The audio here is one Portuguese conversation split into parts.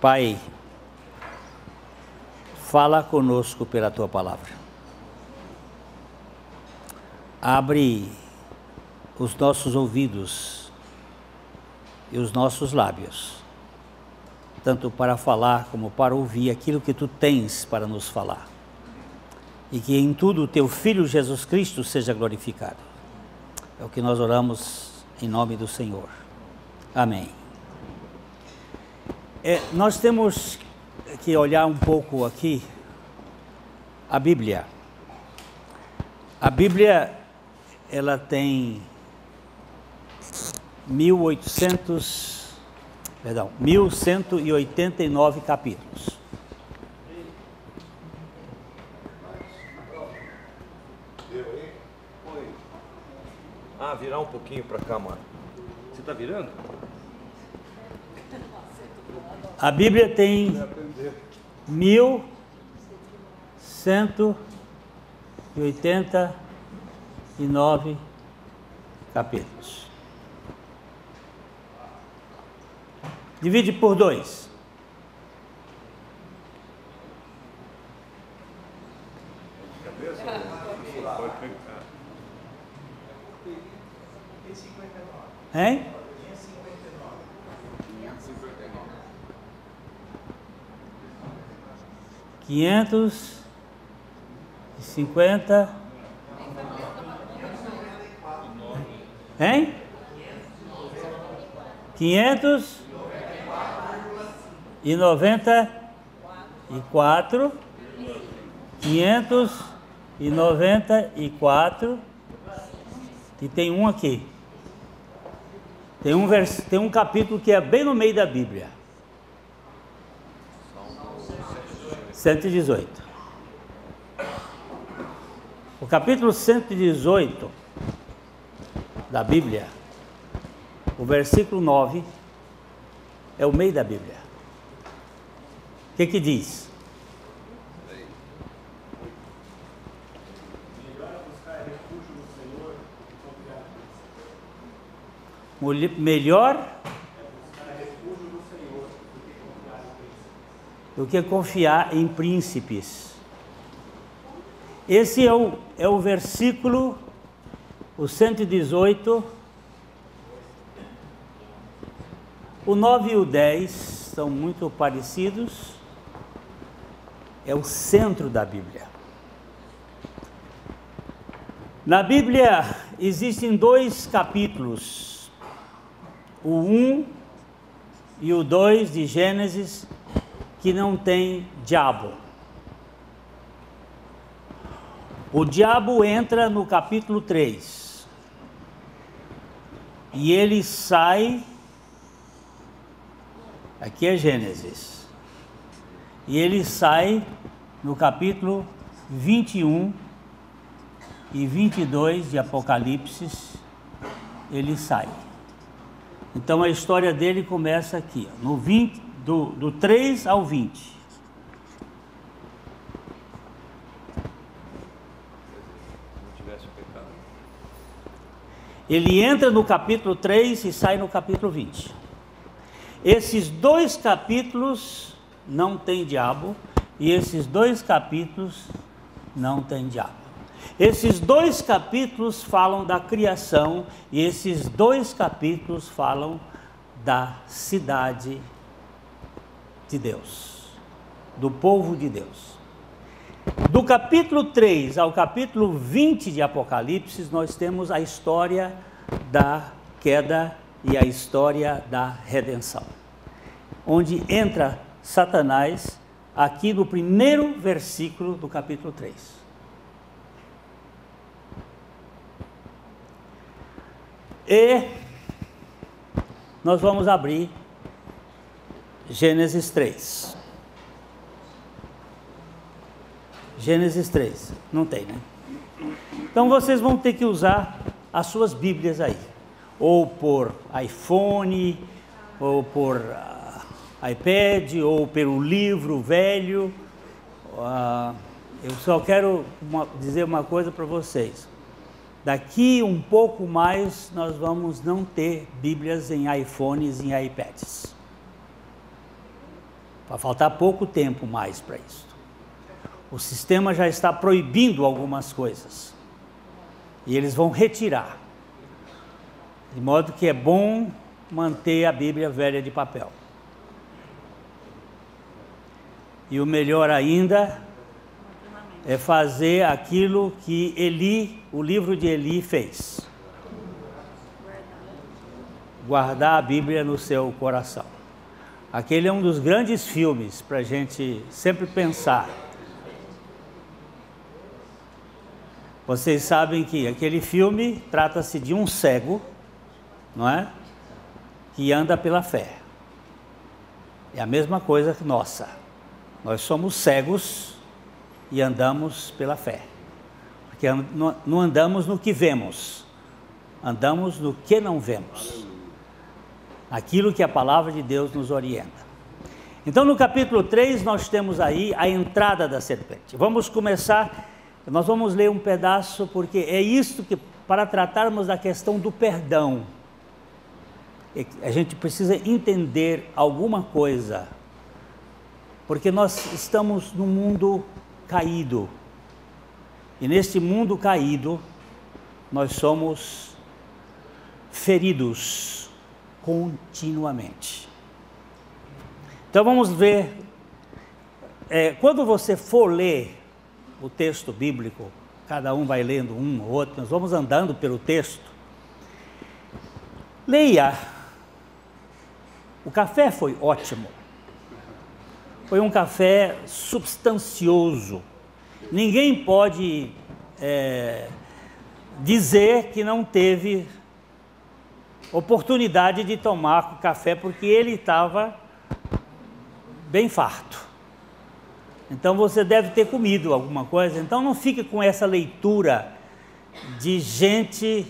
Pai, fala conosco pela Tua Palavra. Abre os nossos ouvidos e os nossos lábios, tanto para falar como para ouvir aquilo que Tu tens para nos falar. E que em tudo o Teu Filho Jesus Cristo seja glorificado. É o que nós oramos em nome do Senhor. Amém. Nós temos que olhar um pouco aqui a Bíblia. A Bíblia, ela tem 1189 capítulos. Virar um pouquinho para cá, mano. Você tá virando? A Bíblia tem 1189 capítulos. Divide por 2. Hein? 550. Hein? 594. 594. E tem um aqui. Tem um capítulo que é bem no meio da Bíblia. 118. O capítulo 118 da Bíblia, o versículo 9, é o meio da Bíblia. O que diz? Melhor do que confiar em príncipes. Esse é o versículo, o 118, o 9 e o 10 são muito parecidos, é o centro da Bíblia. Na Bíblia existem 2 capítulos, o 1 e o 2 de Gênesis, que não tem diabo. O diabo entra no capítulo 3 e ele sai, aqui é Gênesis, e ele sai no capítulo 21 e 22 de Apocalipse, ele sai. Então a história dele começa aqui, no 20, do 3 ao 20. Ele entra no capítulo 3 e sai no capítulo 20. Esses 2 capítulos não tem diabo, e esses 2 capítulos não tem diabo. Esses 2 capítulos falam da criação, e esses 2 capítulos falam da cidade de Deus, do povo de Deus. Do capítulo 3 ao capítulo 20 de Apocalipse, nós temos a história da queda e a história da redenção, onde entra Satanás aqui no primeiro versículo do capítulo 3. E nós vamos abrir Gênesis 3. Gênesis 3. Não tem, né? Então vocês vão ter que usar as suas Bíblias aí. Ou por iPhone, ou por iPad, ou pelo livro velho. Eu só quero dizer uma coisa para vocês. Daqui um pouco mais nós vamos não ter Bíblias em iPhones e em iPads. Vai faltar pouco tempo mais para isso. O sistema já está proibindo algumas coisas. E eles vão retirar. De modo que é bom manter a Bíblia velha de papel. E o melhor ainda é fazer aquilo que Eli, o livro de Eli, fez. Guardar a Bíblia no seu coração. Aquele é um dos grandes filmes para a gente sempre pensar. Vocês sabem que aquele filme trata-se de um cego, não é? Que anda pela fé. É a mesma coisa que nossa. Nós somos cegos e andamos pela fé. Porque não andamos no que vemos, andamos no que não vemos. Aquilo que a palavra de Deus nos orienta. Então, no capítulo 3, nós temos aí a entrada da serpente. Vamos começar, nós vamos ler um pedaço, porque é isto que, para tratarmos da questão do perdão, a gente precisa entender alguma coisa, porque nós estamos num mundo caído, e neste mundo caído, nós somos feridos continuamente. Então vamos ver, quando você for ler o texto bíblico, cada um vai lendo um ou outro, nós vamos andando pelo texto, leia. O café foi ótimo, foi um café substancioso, ninguém pode dizer que não teve oportunidade de tomar café, porque ele estava bem farto. Então você deve ter comido alguma coisa. Então não fique com essa leitura de gente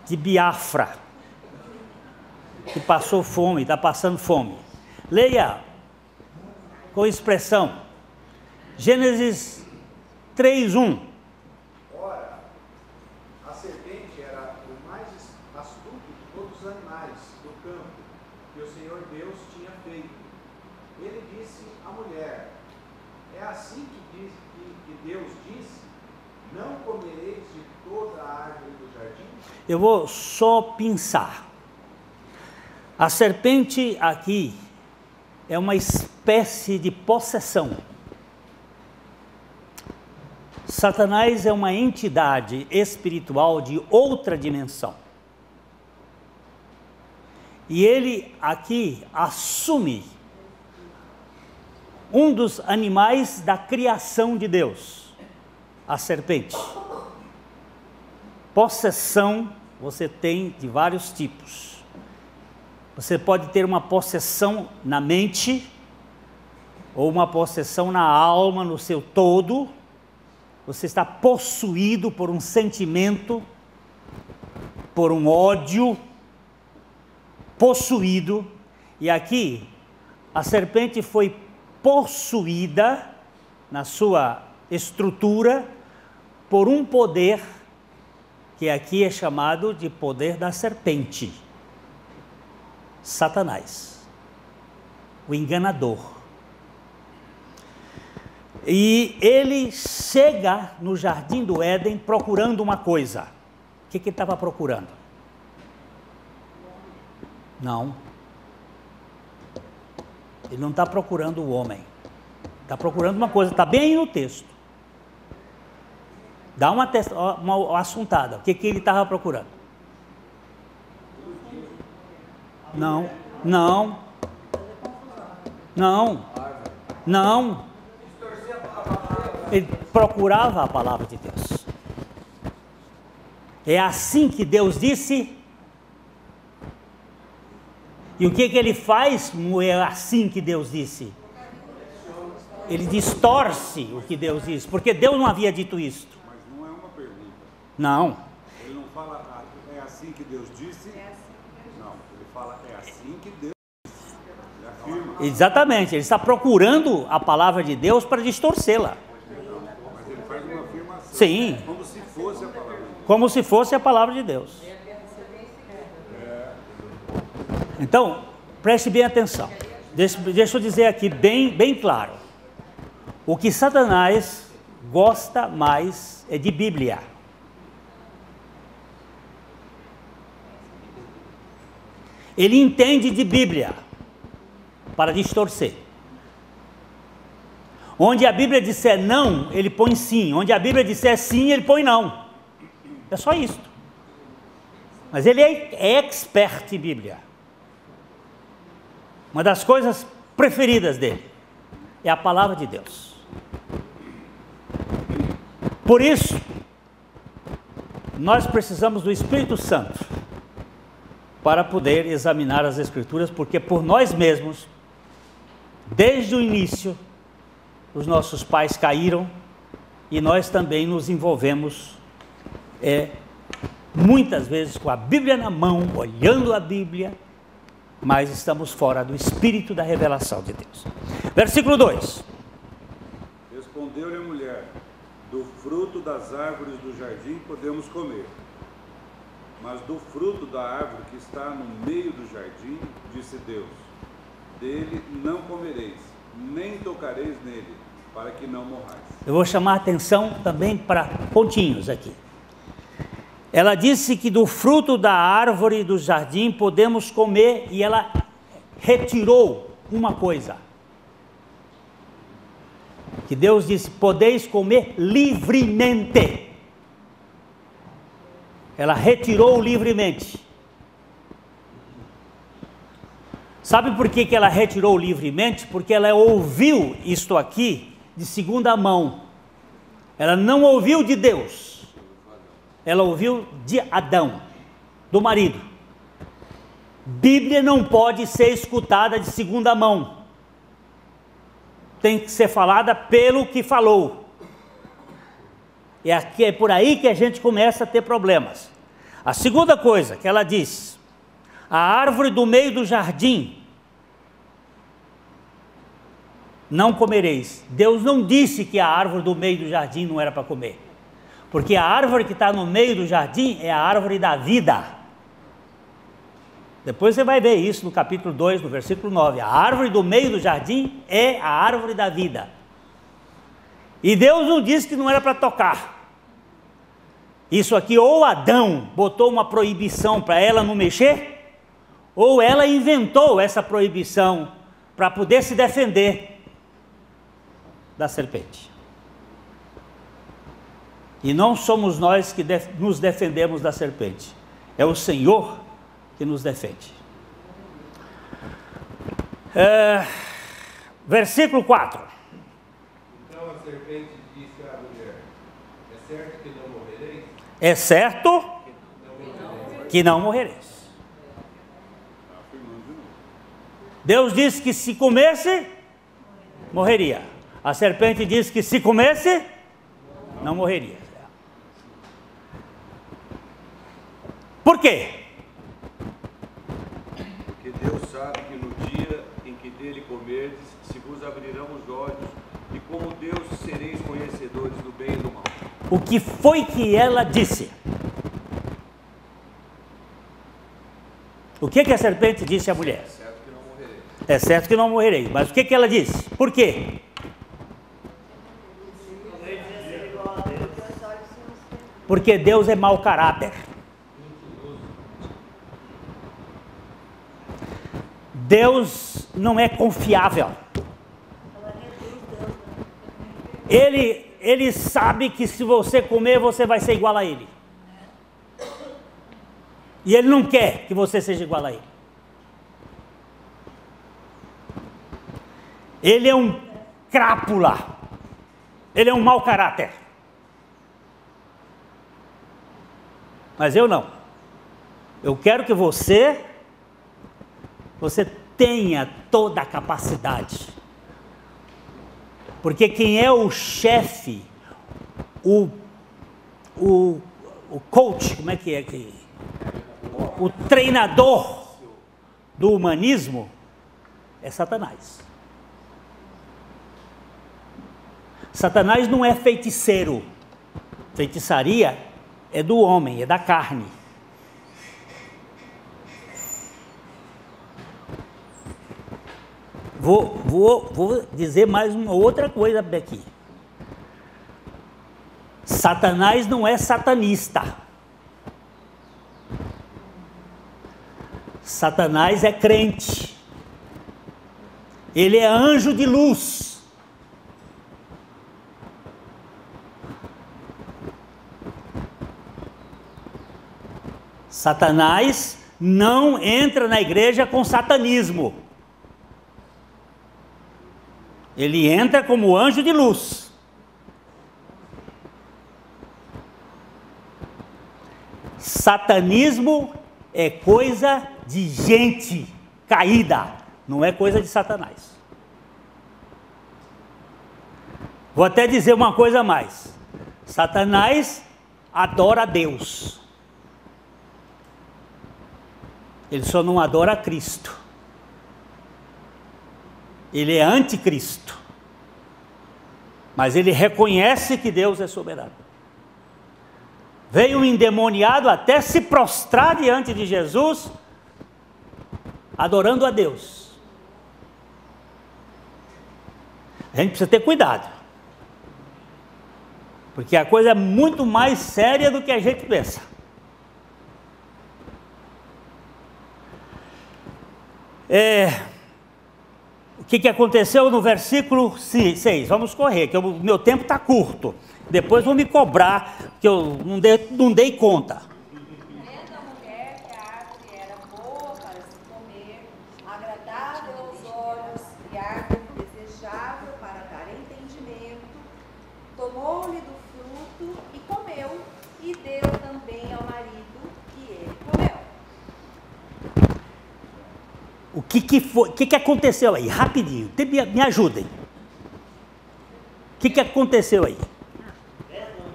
de Biafra, que passou fome, está passando fome. Leia com expressão. Gênesis 3:1. Eu vou só pensar. A serpente aqui é uma espécie de possessão. Satanás é uma entidade espiritual de outra dimensão. E ele aqui assume um dos animais da criação de Deus, a serpente. Possessão você tem de vários tipos. Você pode ter uma possessão na mente, ou uma possessão na alma, no seu todo. Você está possuído por um sentimento, por um ódio, possuído. E aqui, a serpente foi possuída, na sua estrutura, por um poder, que aqui é chamado de poder da serpente. Satanás, o enganador. E ele chega no jardim do Éden procurando uma coisa. O que ele estava procurando? Não. Ele não está procurando o homem. Está procurando uma coisa, está bem aí no texto. Dá uma assuntada. O que ele estava procurando? Não, não, não, não. Ele procurava a palavra de Deus. É assim que Deus disse. E o que ele faz? É assim que Deus disse. Ele distorce o que Deus disse, porque Deus não havia dito isso. Mas não é uma pergunta. Não. Ele não fala, é assim que Deus disse. Não, ele fala, é assim que Deus disse. Ele afirma. Exatamente, ele está procurando a palavra de Deus para distorcê-la. Mas ele faz uma afirmação. Sim. Como se fosse a palavra de Deus. Como se fosse a palavra de Deus. Então, preste bem atenção. deixa eu dizer aqui bem claro. O que Satanás gosta mais é de Bíblia. Ele entende de Bíblia para distorcer. Onde a Bíblia disser não, ele põe sim. Onde a Bíblia disser sim, ele põe não. É só isso. Mas ele é expert em Bíblia. Uma das coisas preferidas dele é a palavra de Deus. Por isso, nós precisamos do Espírito Santo para poder examinar as Escrituras, porque por nós mesmos, desde o início, os nossos pais caíram e nós também nos envolvemos muitas vezes com a Bíblia na mão, olhando a Bíblia, mas estamos fora do Espírito da revelação de Deus. Versículo 2. Respondeu-lhe a mulher: do fruto das árvores do jardim podemos comer, mas do fruto da árvore que está no meio do jardim, disse Deus, dele não comereis, nem tocareis nele, para que não morrais. Eu vou chamar a atenção também para pontinhos aqui. Ela disse que do fruto da árvore do jardim podemos comer, e ela retirou uma coisa. Que Deus disse: podeis comer livremente. Ela retirou livremente. Sabe por que ela retirou livremente? Porque ela ouviu isto aqui de segunda mão. Ela não ouviu de Deus. Ela ouviu de Adão, do marido. Bíblia não pode ser escutada de segunda mão. Tem que ser falada pelo que falou. É por aí que a gente começa a ter problemas. A segunda coisa que ela diz: a árvore do meio do jardim não comereis. Deus não disse que a árvore do meio do jardim não era para comer. Porque a árvore que está no meio do jardim é a árvore da vida. Depois você vai ver isso no capítulo 2, no versículo 9. A árvore do meio do jardim é a árvore da vida. E Deus não disse que não era para tocar. Isso aqui, ou Adão botou uma proibição para ela não mexer, ou ela inventou essa proibição para poder se defender da serpente. E não somos nós que nos defendemos da serpente, é o Senhor que nos defende. Versículo 4. Então a serpente disse à mulher: é certo que não morrereis? É certo que não morrereis. Deus disse que se comesse, morreria. A serpente disse que se comesse, não morreria. Por quê? Porque Deus sabe que no dia em que dele comerdes, se vos abrirão os olhos, e como Deus sereis conhecedores do bem e do mal. O que foi que ela disse? O que a serpente disse à mulher? É certo que não morrereis. É certo que não morrereis. Mas o que ela disse? Por quê? Porque Deus é mau caráter. Deus não é confiável. Ele sabe que se você comer, você vai ser igual a ele. E ele não quer que você seja igual a ele. Ele é um crápula. Ele é um mau caráter. Mas eu não. Eu quero que você tenha toda a capacidade. Porque quem é o chefe, o coach, como é que é? O treinador do humanismo é Satanás. Satanás não é feiticeiro. Feitiçaria é do homem, é da carne. Vou dizer mais uma outra coisa aqui. Satanás não é satanista. Satanás é crente. Ele é anjo de luz. Satanás não entra na igreja com satanismo. Ele entra como anjo de luz. Satanismo é coisa de gente caída, não é coisa de Satanás. Vou até dizer uma coisa a mais. Satanás adora a Deus. Ele só não adora a Cristo. Ele é anticristo. Mas ele reconhece que Deus é soberano. Veio um endemoniado até se prostrar diante de Jesus, adorando a Deus. A gente precisa ter cuidado, porque a coisa é muito mais séria do que a gente pensa. O que aconteceu no versículo 6? Vamos correr, que o meu tempo está curto. Depois vão me cobrar, que eu não dei conta. Vendo a mulher que a árvore era boa para se comer, agradável aos olhos e árvore desejável para dar entendimento, tomou-lhe do fruto e comeu, e deu também ao marido, e ele comeu. O que aconteceu aí? Rapidinho, me ajudem. O que aconteceu aí?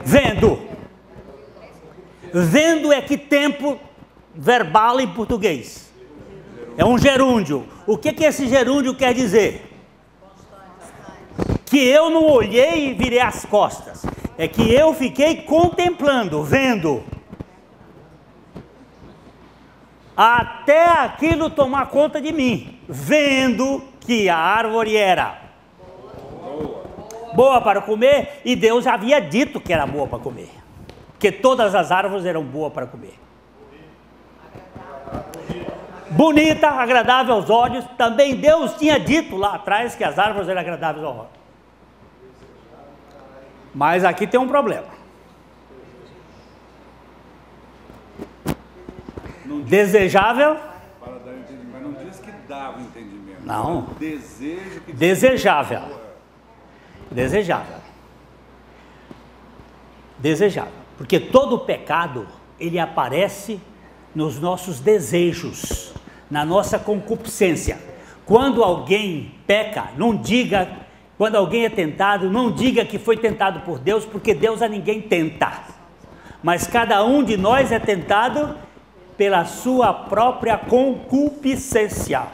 Vendo. Vendo é que tempo verbal em português? É um gerúndio. O que esse gerúndio quer dizer? Que eu não olhei e virei as costas. É que eu fiquei contemplando, vendo. Até aquilo tomar conta de mim. Vendo que a árvore era boa para comer, e Deus havia dito que era boa para comer, que todas as árvores eram boas para comer. Bonita, agradável aos olhos, também Deus tinha dito lá atrás que as árvores eram agradáveis aos olhos. Mas aqui tem um problema. Desejável? Para dar entendimento, mas não diz que dava entendimento. Não. Desejo que Desejável. Desejável, porque todo pecado, ele aparece nos nossos desejos, na nossa concupiscência. Quando alguém peca, não diga, quando alguém é tentado, não diga que foi tentado por Deus, porque Deus a ninguém tenta, mas cada um de nós é tentado pela sua própria concupiscência,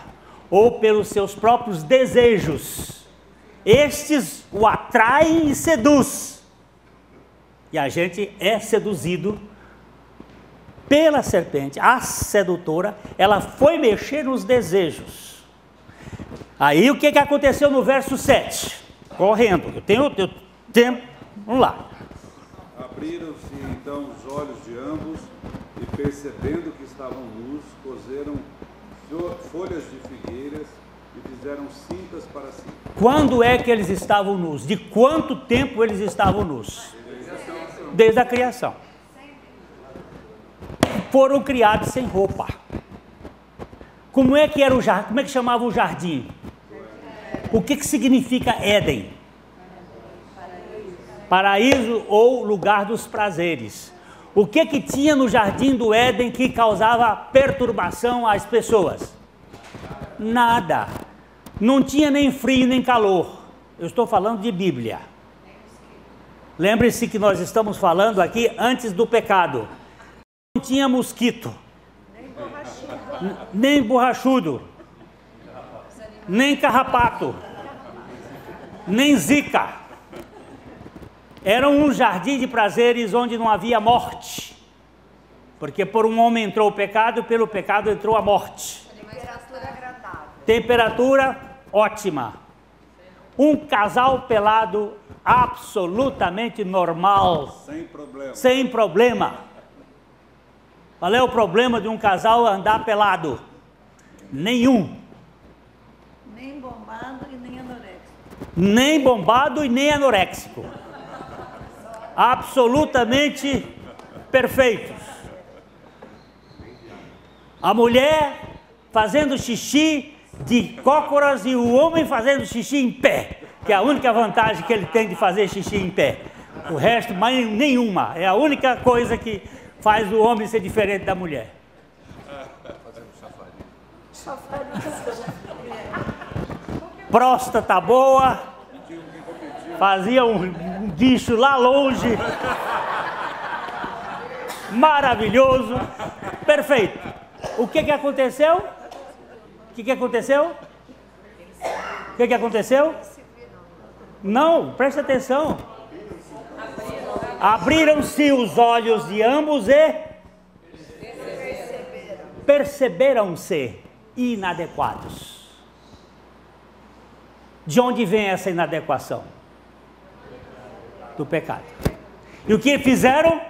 ou pelos seus próprios desejos. Estes o atraem e seduz. E a gente é seduzido pela serpente, a sedutora. Ela foi mexer nos desejos. Aí o que aconteceu no verso 7? Correndo, eu tenho tempo, vamos lá. Abriram-se então os olhos de ambos e, percebendo que estavam nus, coseram folhas de figueiras e fizeram cintas para si. Quando é que eles estavam nus? De quanto tempo eles estavam nus? Desde a criação. Foram criados sem roupa. Como é que era o jardim? Como é que chamava o jardim? O que significa Éden? Paraíso ou lugar dos prazeres. O que tinha no jardim do Éden que causava perturbação às pessoas? Nada. Não tinha nem frio nem calor. Eu estou falando de Bíblia. Lembre-se que nós estamos falando aqui antes do pecado. Não tinha mosquito, nem borrachudo, nem carrapato, nem zika. Era um jardim de prazeres onde não havia morte, porque por um homem entrou o pecado, pelo pecado entrou a morte. Temperatura agradável. Temperatura ótima. Um casal pelado absolutamente normal. Sem problema. Sem problema. Qual é o problema de um casal andar pelado? Nenhum. Nem bombado e nem anoréxico. Nem bombado e nem anoréxico. Absolutamente perfeitos. A mulher fazendo xixi de cócoras e o homem fazendo xixi em pé, que é a única vantagem que ele tem de fazer xixi em pé. O resto, mais nenhuma. É a única coisa que faz o homem ser diferente da mulher. Próstata boa, fazia um guicho lá longe, maravilhoso, perfeito. O que aconteceu? O que aconteceu? O que aconteceu? Não, presta atenção. Abriram-se os olhos de ambos e perceberam-se inadequados. De onde vem essa inadequação? Do pecado. E o que fizeram?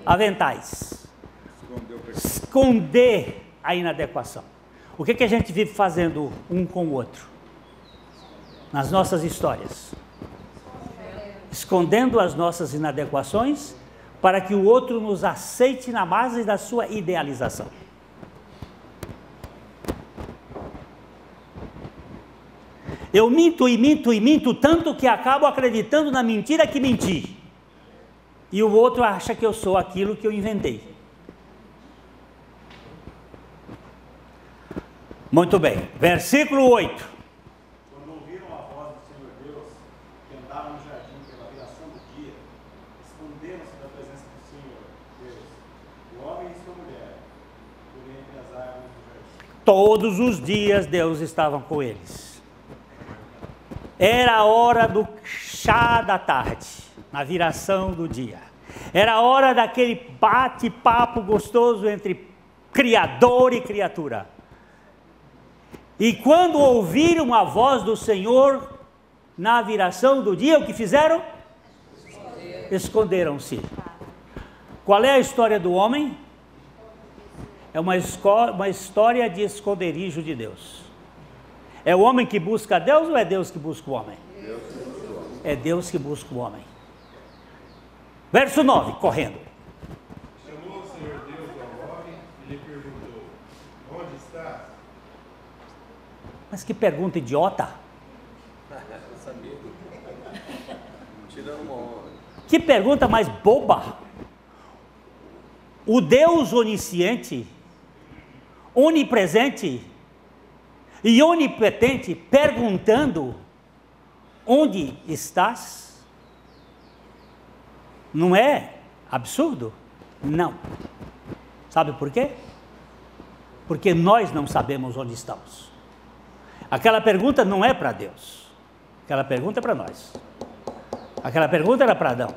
Aventais. Esconder a inadequação. O que a gente vive fazendo um com o outro? Nas nossas histórias. Escondendo as nossas inadequações para que o outro nos aceite na base da sua idealização. Eu minto e minto e minto tanto que acabo acreditando na mentira que menti. E o outro acha que eu sou aquilo que eu inventei. Muito bem, versículo 8. Quando ouviram a voz do Senhor Deus, que andava no jardim pela viração do dia, esconderam-se da presença do Senhor Deus, o homem e sua mulher, por entre as árvores do jardim. Todos os dias Deus estava com eles. Era a hora do chá da tarde, na viração do dia. Era a hora daquele bate-papo gostoso entre Criador e criatura. E quando ouviram a voz do Senhor na viração do dia, o que fizeram? Esconderam-se. Qual é a história do homem? É uma história de esconderijo de Deus. É o homem que busca Deus ou é Deus que busca o homem? É Deus que busca o homem. Verso 9, correndo. Chamou o Senhor Deus ao homem e lhe perguntou: onde estás? Mas que pergunta idiota. Que pergunta mais boba. O Deus onisciente, onipresente e onipotente perguntando: onde estás? Não é absurdo? Não. Sabe por quê? Porque nós não sabemos onde estamos. Aquela pergunta não é para Deus. Aquela pergunta é para nós. Aquela pergunta era para Adão.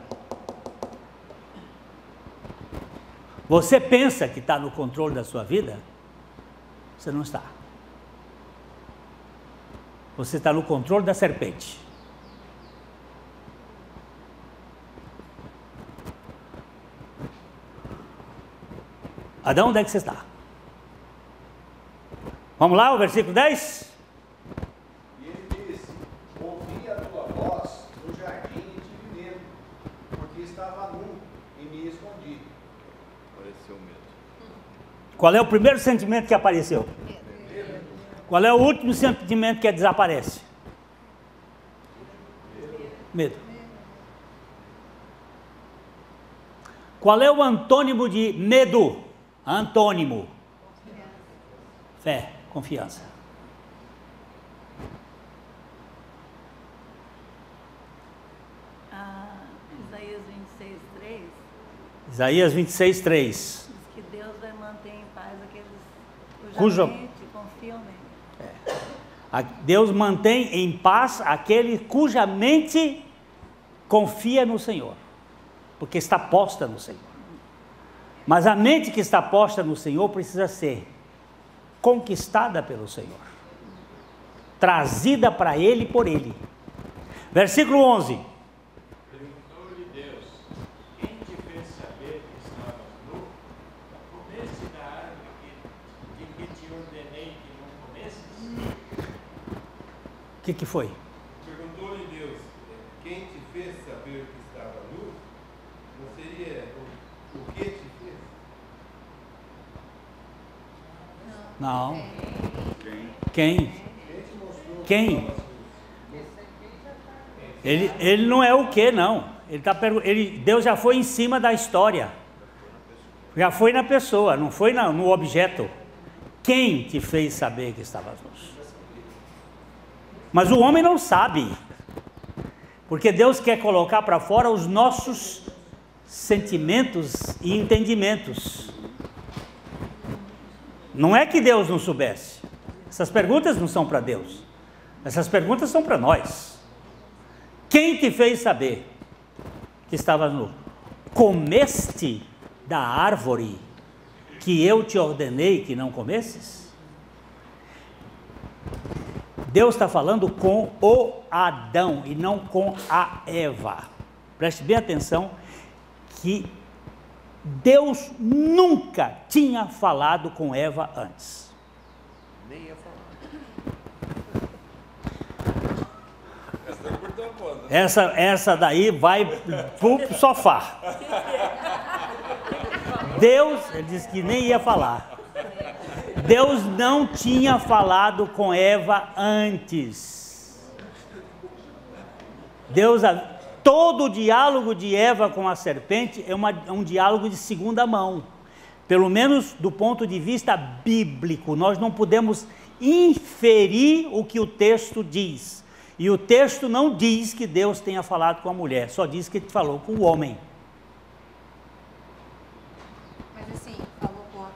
Você pensa que está no controle da sua vida? Você não está. Você está no controle da serpente. Adão, onde é que você está? Vamos lá, o versículo 10? E ele disse: ouvi a tua voz no jardim e tive medo, porque estava nu e me escondi. Apareceu medo. Qual é o primeiro sentimento que apareceu? Qual é o último sentimento que desaparece? Medo. Qual é o antônimo de medo? Antônimo. Fé, confiança. Isaías 26:3 Isaías 26:3. diz que Deus vai manter em paz aqueles Cujo- cuja mente confiam nele. Deus mantém em paz aquele cuja mente confia no Senhor, porque está posta no Senhor. Mas a mente que está posta no Senhor precisa ser conquistada pelo Senhor. trazida para ele por ele. Versículo 11. Perguntou-lhe Deus: quem te fez saber que estavas nu? Comeste da árvore de que te ordenei que não comesses? O que foi? Perguntou-lhe Deus: quem te fez saber que estava nu? Não seria o que te fez? Não. Quem? Quem? Ele não é o que, não. Deus já foi em cima da história. Já foi na pessoa, não foi no objeto. Quem te fez saber que estavas nu? Mas o homem não sabe. Porque Deus quer colocar para fora os nossos sentimentos e entendimentos. Não é que Deus não soubesse. Essas perguntas não são para Deus. Essas perguntas são para nós. Quem te fez saber que estavas nu? Comeste da árvore que eu te ordenei que não comesses? Deus está falando com o Adão e não com a Eva. Preste bem atenção que Deus nunca tinha falado com Eva antes. Nem ia falar. Essa daí vai pro sofá. Deus, ele disse que nem ia falar. Deus não tinha falado com Eva antes. Todo o diálogo de Eva com a serpente é um diálogo de segunda mão. Pelo menos do ponto de vista bíblico. Nós não podemos inferir o que o texto diz. E o texto não diz que Deus tenha falado com a mulher, só diz que ele falou com o homem. Mas assim, falou com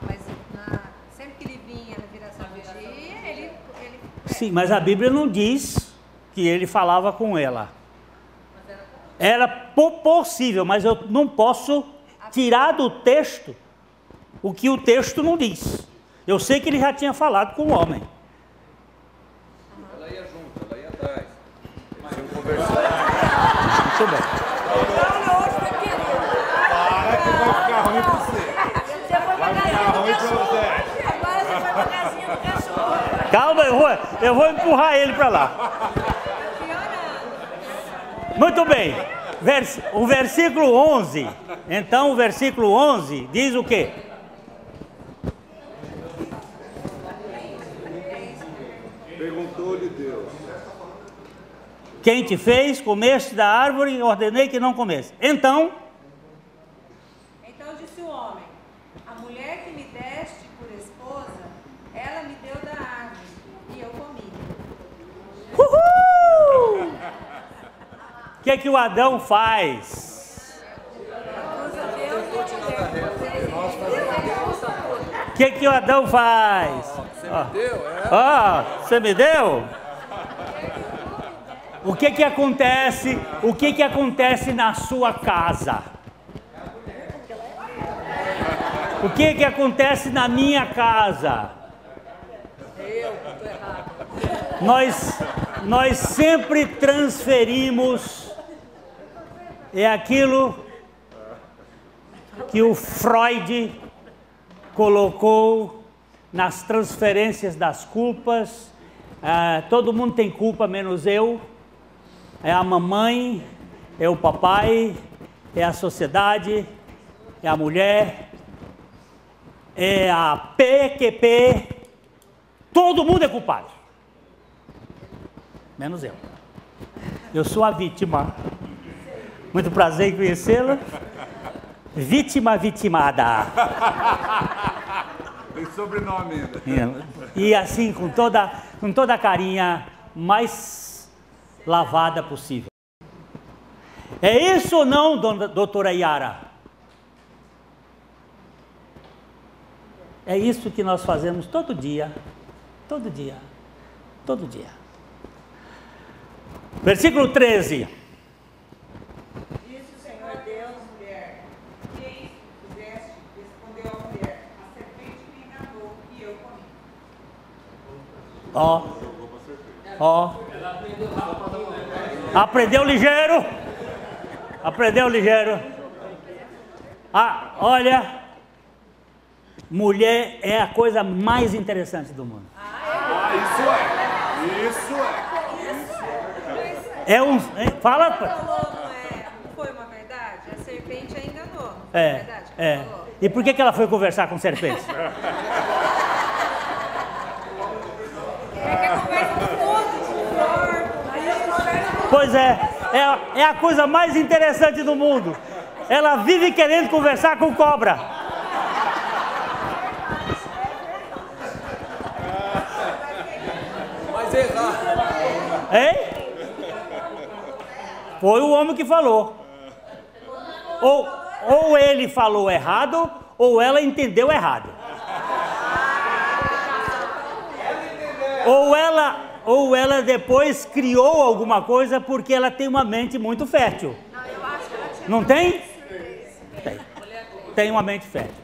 sempre que ele vinha na viração do dia, ele Sim, mas a Bíblia não diz que ele falava com ela. Era possível, mas eu não posso tirar do texto o que o texto não diz. Eu sei que ele já tinha falado com o homem. Ela ia junto, ela ia atrás. Eles iam conversar. Muito bem. Para que vai ficar ruim pra você. Você foi pra casinha do cachorro. Agora você foi pra casinha do cachorro. Calma, eu vou empurrar ele para lá. Muito bem. O versículo 11. Então, o versículo 11 diz o quê? Perguntou-lhe Deus: Quem te fez? Comeste da árvore e ordenei que não comesse. Então disse o homem: a mulher que me deste por esposa, ela me deu da árvore e eu comi. Uhul! O que é que o Adão faz? O que é que o Adão faz? Você me deu, é? Você me deu? O que que acontece? O que que acontece na sua casa? O que que acontece na minha casa? Nós sempre transferimos aquilo que o Freud colocou nas transferências das culpas. Todo mundo tem culpa menos eu. É a mamãe, é o papai, é a sociedade, é a mulher, é a PQP. Todo mundo é culpado, menos eu. Eu sou a vítima. Muito prazer em conhecê-la. Vítima vitimada. tem sobrenome ainda. E assim, com toda a carinha mais lavada possível. É isso ou não, doutora Yara? É isso que nós fazemos todo dia. Todo dia. Todo dia. Versículo 13. Disse o Senhor Deus, mulher: quem fizeste? Respondeu a mulher: a serpente me enganou e eu comi. Ó. Ó. Aprendeu ligeiro. Aprendeu ligeiro. Ah, olha. Mulher é a coisa mais interessante do mundo. Isso é. Fala. Foi uma verdade? A serpente a enganou. É. Verdade, É. E por que ela foi conversar com serpentes? Pois é a coisa mais interessante do mundo. Ela vive querendo conversar com cobra. Mas errar. Hein? Foi o homem que falou. Ou ele falou errado, ou ela entendeu errado. Ou ela depois criou alguma coisa porque ela tem uma mente muito fértil. Não tem? Tem uma mente fértil.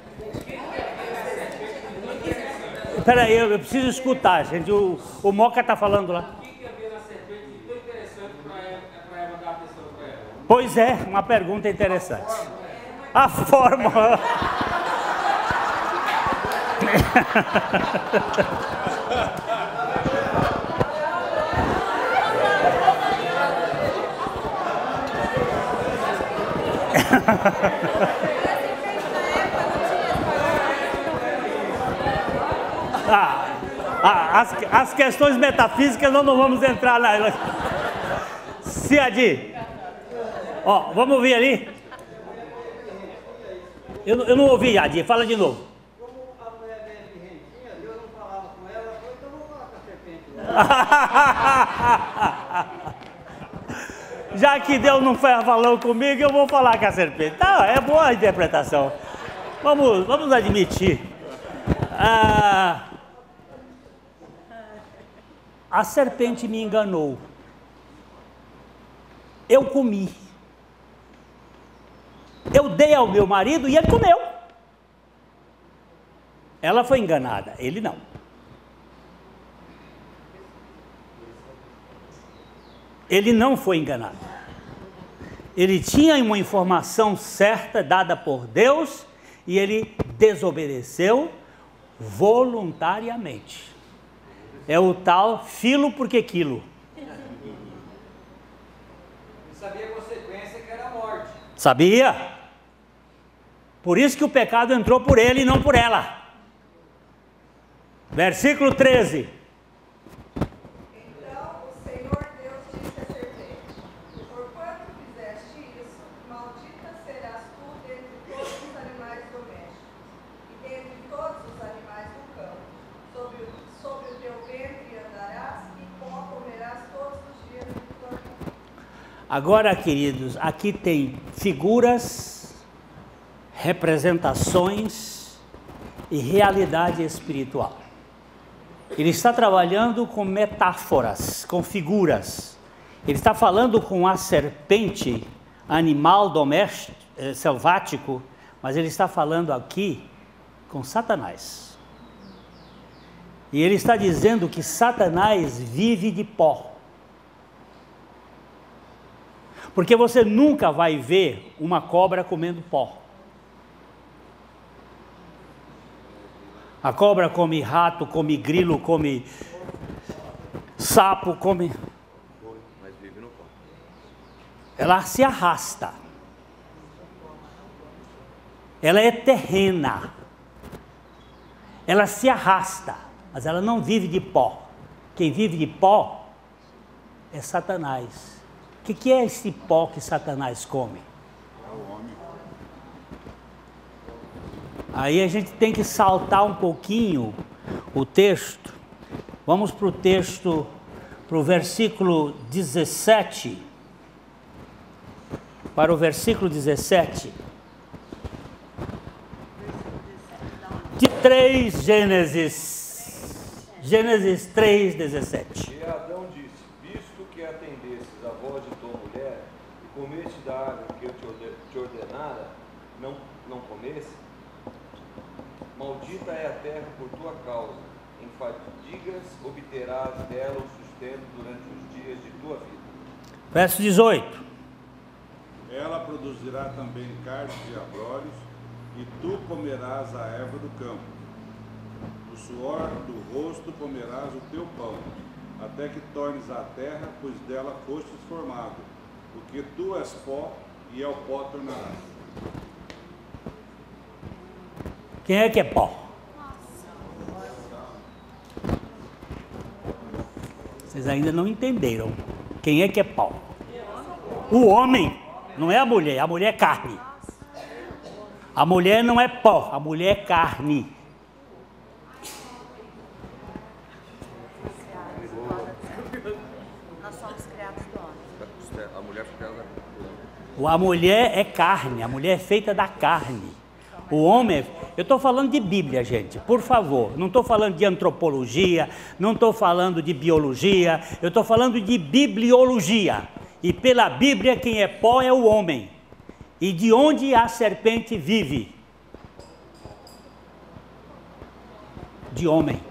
Espera aí, eu preciso escutar, gente. O Moca está falando lá. O que havia na serpente de tão interessante para Eva dar atenção para ela? Pois é, uma pergunta interessante. A forma. As questões metafísicas nós não vamos entrar nelas. Ciadi, ó, vamos ouvir ali. Eu não ouvi, Adi, fala de novo. Como a mulher bem rentinha, Deus não falava com ela, então vou falar com a serpente. Já que Deus não falou comigo, eu vou falar com a serpente. Tá, é boa a interpretação. Vamos admitir. A serpente me enganou. Eu comi. Eu dei ao meu marido e ele comeu. Ela foi enganada, ele não. Ele não foi enganado. Ele tinha uma informação certa dada por Deus e ele desobedeceu voluntariamente. É o tal filo porque quilo. Ele sabia a consequência que era a morte. Sabia? Por isso que o pecado entrou por ele e não por ela. Versículo 13. Então o Senhor Deus disse à serpente: porquanto fizeste isso, maldita serás tu dentre todos os animais domésticos, e dentre todos os animais do campo. Sobre o teu ventre andarás, e pó comerás todos os dias de tua vida. Agora, queridos, aqui tem figuras, representações e realidade espiritual. Ele está trabalhando com metáforas, com figuras. Ele está falando com a serpente, animal doméstico, selvático, mas ele está falando aqui com Satanás. E ele está dizendo que Satanás vive de pó. Porque você nunca vai ver uma cobra comendo pó. A cobra come rato, come grilo, come sapo, come... Mas vive no pó. Ela se arrasta. Ela é terrena. Ela se arrasta, mas ela não vive de pó. Quem vive de pó é Satanás. O que é esse pó que Satanás come? Aí a gente tem que saltar um pouquinho o texto. Vamos para o texto, para o versículo 17. Para o versículo 17. De 3 Gênesis. Gênesis 3, 17. E Adão disse: visto que atendestes a voz de tua mulher, e comeste da árvore que eu te ordenara, não comesse, maldita é a terra por tua causa, em fadigas obterás dela o sustento durante os dias de tua vida. Verso 18. Ela produzirá também carnes de abrolhos, e tu comerás a erva do campo. Do suor do rosto comerás o teu pão, até que tornes a terra, pois dela fostes formado, porque tu és pó, e ao pó tornarás. Quem é que é pó? Vocês ainda não entenderam. Quem é que é pó? O homem, não é a mulher é carne. A mulher não é pó, a mulher é carne. Nós somos criados do homem. A mulher foi criada. A mulher é carne, a mulher é feita da carne. O homem, eu estou falando de Bíblia, gente, por favor. Não estou falando de antropologia, não estou falando de biologia, eu estou falando de bibliologia. E pela Bíblia, quem é pó é o homem. E de onde a serpente vive? De homem.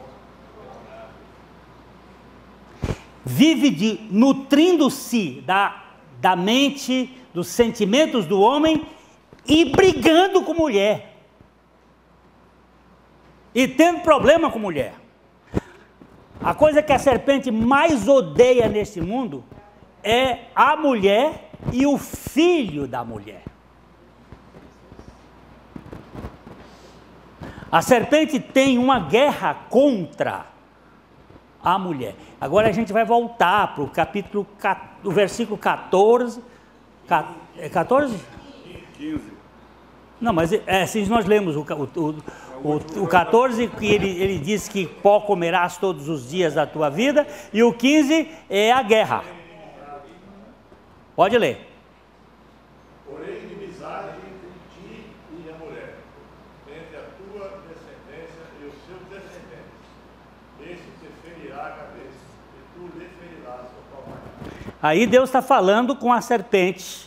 Vive nutrindo-se da mente, dos sentimentos do homem e brigando com mulher. E tendo problema com mulher. A coisa que a serpente mais odeia neste mundo é a mulher e o filho da mulher. A serpente tem uma guerra contra a mulher. Agora a gente vai voltar para o capítulo, o versículo 14. 14? 15. Não, mas se nós lemos o 14, que ele diz que pó comerás todos os dias da tua vida, e o 15 é a guerra. Pode ler. Porém, inimizade entre ti e a mulher, entre a tua descendência e os seus descendentes. Este te ferirá a cabeça, e tu lhe ferirás o calcanhar. Aí Deus está falando com a serpente,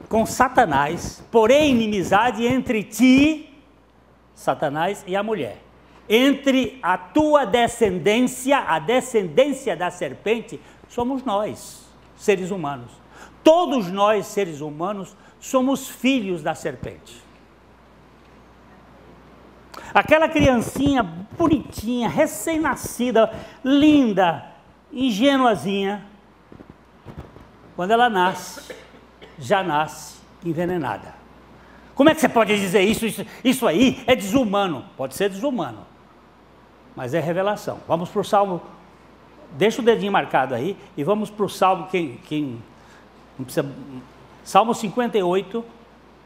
com Satanás, porém inimizade entre ti, Satanás, e a mulher. Entre a tua descendência, a descendência da serpente, somos nós, seres humanos. Todos nós, seres humanos, somos filhos da serpente. Aquela criancinha bonitinha, recém-nascida, linda, ingênuazinha, quando ela nasce, já nasce envenenada. Como é que você pode dizer isso? Isso aí é desumano. Pode ser desumano, mas é revelação. Vamos para o Salmo, deixa o dedinho marcado aí, e vamos para o Salmo, quem não precisa, Salmo 58,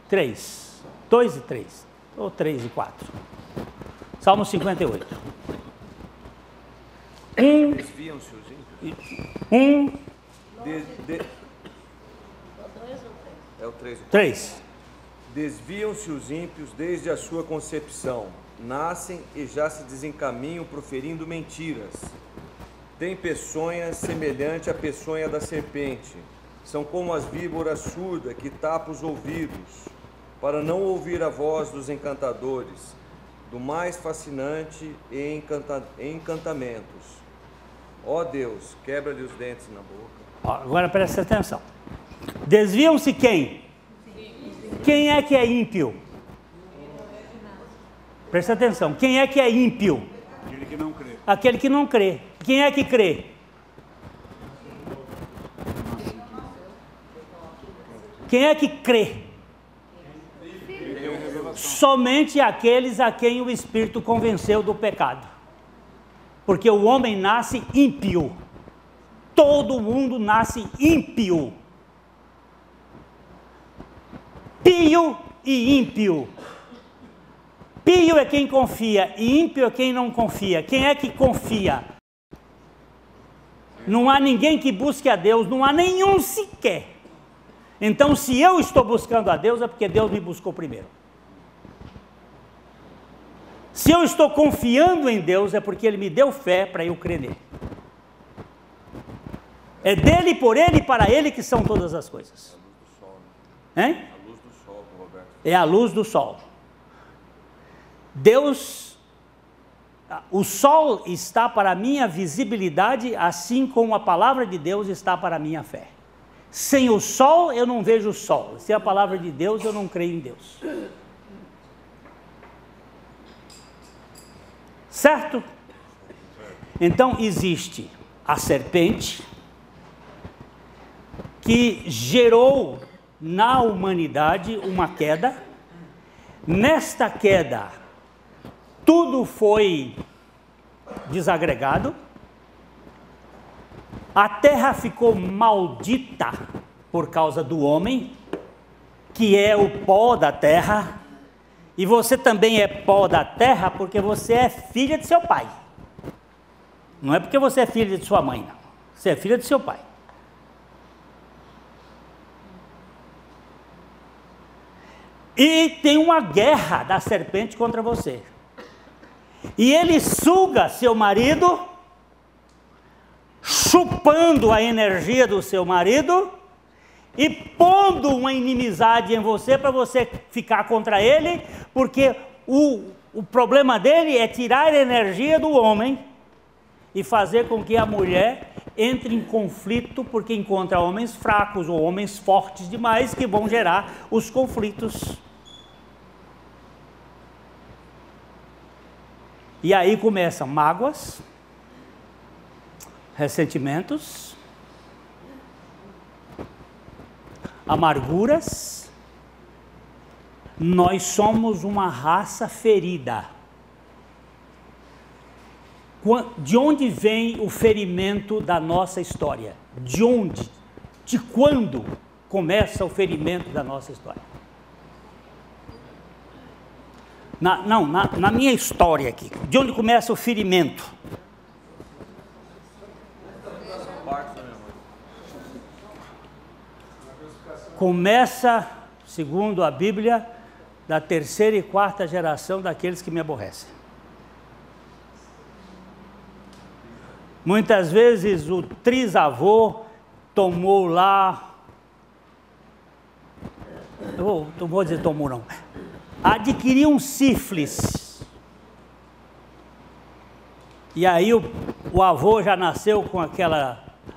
3, 2 e 3, ou 3 e 4. Salmo 58. Desviam-se os ímpios. É o 3. 3. Desviam-se os ímpios desde a sua concepção, nascem e já se desencaminham proferindo mentiras. Têm peçonha semelhante à peçonha da serpente. São como as víboras surdas que tapam os ouvidos, para não ouvir a voz dos encantadores, do mais fascinante e encantamentos. Ó Deus, quebra-lhe os dentes na boca. Agora presta atenção. Desviam-se quem? Quem é que é ímpio? Presta atenção. Quem é que é ímpio? Aquele que não crê. Aquele que não crê. Quem é que crê? Quem é que crê? Somente aqueles a quem o Espírito convenceu do pecado. Porque o homem nasce ímpio. Todo mundo nasce ímpio. Pio e ímpio. Pio é quem confia e ímpio é quem não confia. Quem é que confia? Não há ninguém que busque a Deus, não há nenhum sequer. Então, se eu estou buscando a Deus, é porque Deus me buscou primeiro. Se eu estou confiando em Deus, é porque Ele me deu fé para eu crer nele. É dele, por ele e para ele que são todas as coisas. Hein? A luz do sol, Roberto. É a luz do sol. Deus o sol está para a minha visibilidade, assim como a palavra de Deus está para a minha fé. Sem o sol, eu não vejo o sol. Sem a palavra de Deus, eu não creio em Deus. Certo? Então, existe a serpente, que gerou na humanidade uma queda. Nesta queda, tudo foi desagregado. A terra ficou maldita por causa do homem, que é o pó da terra. E você também é pó da terra porque você é filha de seu pai. Não é porque você é filha de sua mãe, não. Você é filha de seu pai. E tem uma guerra da serpente contra você. E ele suga seu marido, chupando a energia do seu marido e pondo uma inimizade em você para você ficar contra ele, porque o problema dele é tirar a energia do homem e fazer com que a mulher entre em conflito, porque encontra homens fracos ou homens fortes demais que vão gerar os conflitos. E aí começam mágoas, ressentimentos, amarguras. Nós somos uma raça ferida. De onde vem o ferimento da nossa história? De onde? De quando começa o ferimento da nossa história? Na minha história aqui, de onde começa o ferimento? Começa, segundo a Bíblia, da terceira e quarta geração daqueles que me aborrecem. Muitas vezes o trisavô tomou lá, eu não vou dizer tomou não, adquiriu um sífilis. E aí o avô já nasceu com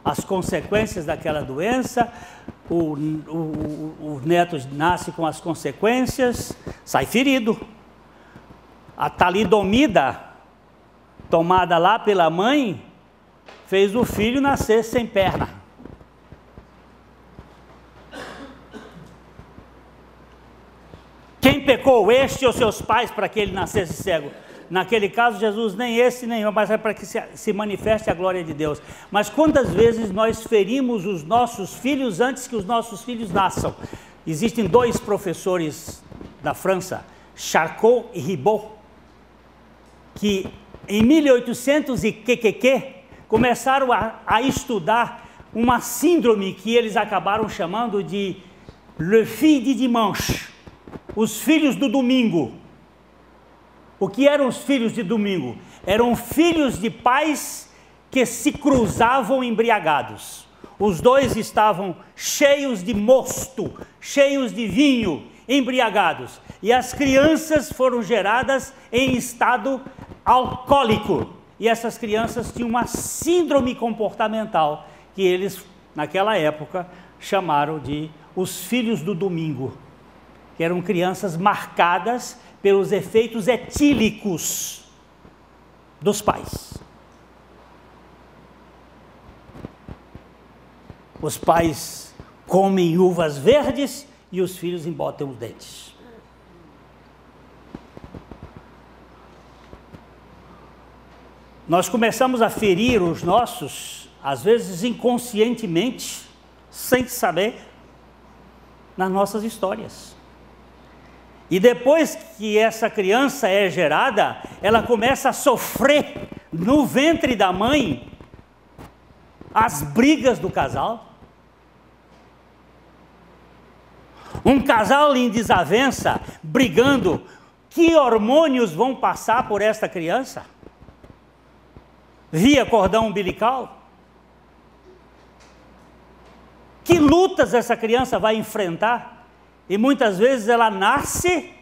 as consequências daquela doença, o neto nasce com as consequências, sai ferido. A talidomida, tomada lá pela mãe, fez o filho nascer sem perna. Quem pecou, este ou seus pais, para que ele nascesse cego? Naquele caso, Jesus nem esse, nem mas é para que se manifeste a glória de Deus. Mas quantas vezes nós ferimos os nossos filhos antes que os nossos filhos nasçam? Existem dois professores da França, Charcot e Ribot, que em 1800 e começaram a estudar uma síndrome que eles acabaram chamando de Le Fils du Dimanche, os filhos do domingo. O que eram os filhos de domingo? Eram filhos de pais que se cruzavam embriagados. Os dois estavam cheios de mosto, cheios de vinho, embriagados. E as crianças foram geradas em estado alcoólico. E essas crianças tinham uma síndrome comportamental que eles, naquela época, chamaram de os filhos do domingo, que eram crianças marcadas pelos efeitos etílicos dos pais. Os pais comem uvas verdes e os filhos embotam os dentes. Nós começamos a ferir os nossos, às vezes inconscientemente, sem saber, nas nossas histórias. E depois que essa criança é gerada, ela começa a sofrer no ventre da mãe as brigas do casal. Um casal em desavença, brigando, que hormônios vão passar por esta criança? Via cordão umbilical? Que lutas essa criança vai enfrentar? E muitas vezes ela nasce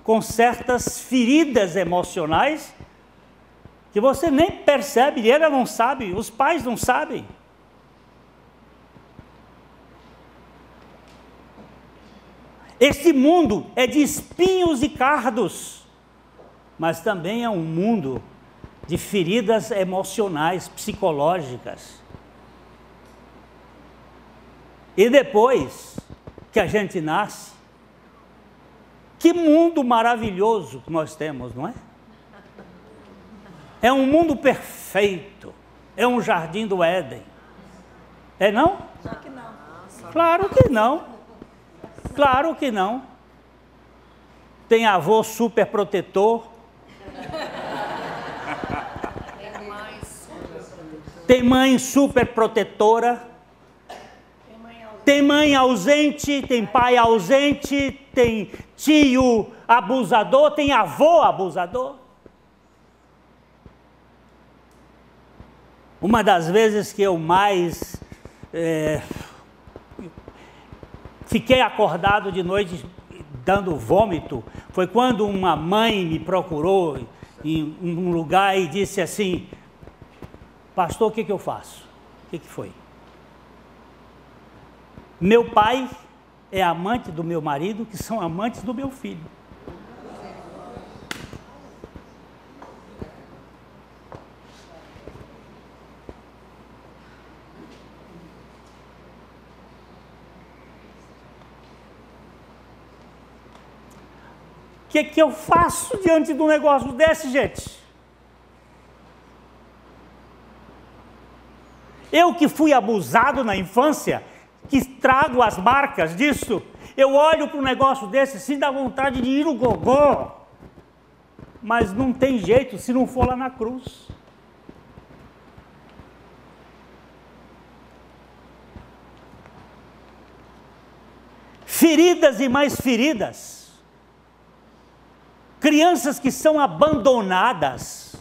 com certas feridas emocionais que você nem percebe, e ela não sabe, os pais não sabem. Este mundo é de espinhos e cardos, mas também é um mundo de feridas emocionais, psicológicas. E depois que a gente nasce, que mundo maravilhoso que nós temos, não é? É um mundo perfeito, é um jardim do Éden. É não? Só que não. Claro que não. Claro que não. Tem avô super protetor. Tem mãe super protetora. Tem mãe ausente, tem pai ausente, tem tio abusador, tem avô abusador. Uma das vezes que eu mais fiquei acordado de noite dando vômito foi quando uma mãe me procurou em um lugar e disse assim: pastor, o que eu faço? O que foi? Meu pai é amante do meu marido, que são amantes do meu filho. O que eu faço diante de um negócio desse, gente? Eu que fui abusado na infância, que trago as marcas disso, eu olho para um negócio desse, assim dá vontade de ir no gogó. Mas não tem jeito se não for lá na cruz. Feridas e mais feridas. Crianças que são abandonadas,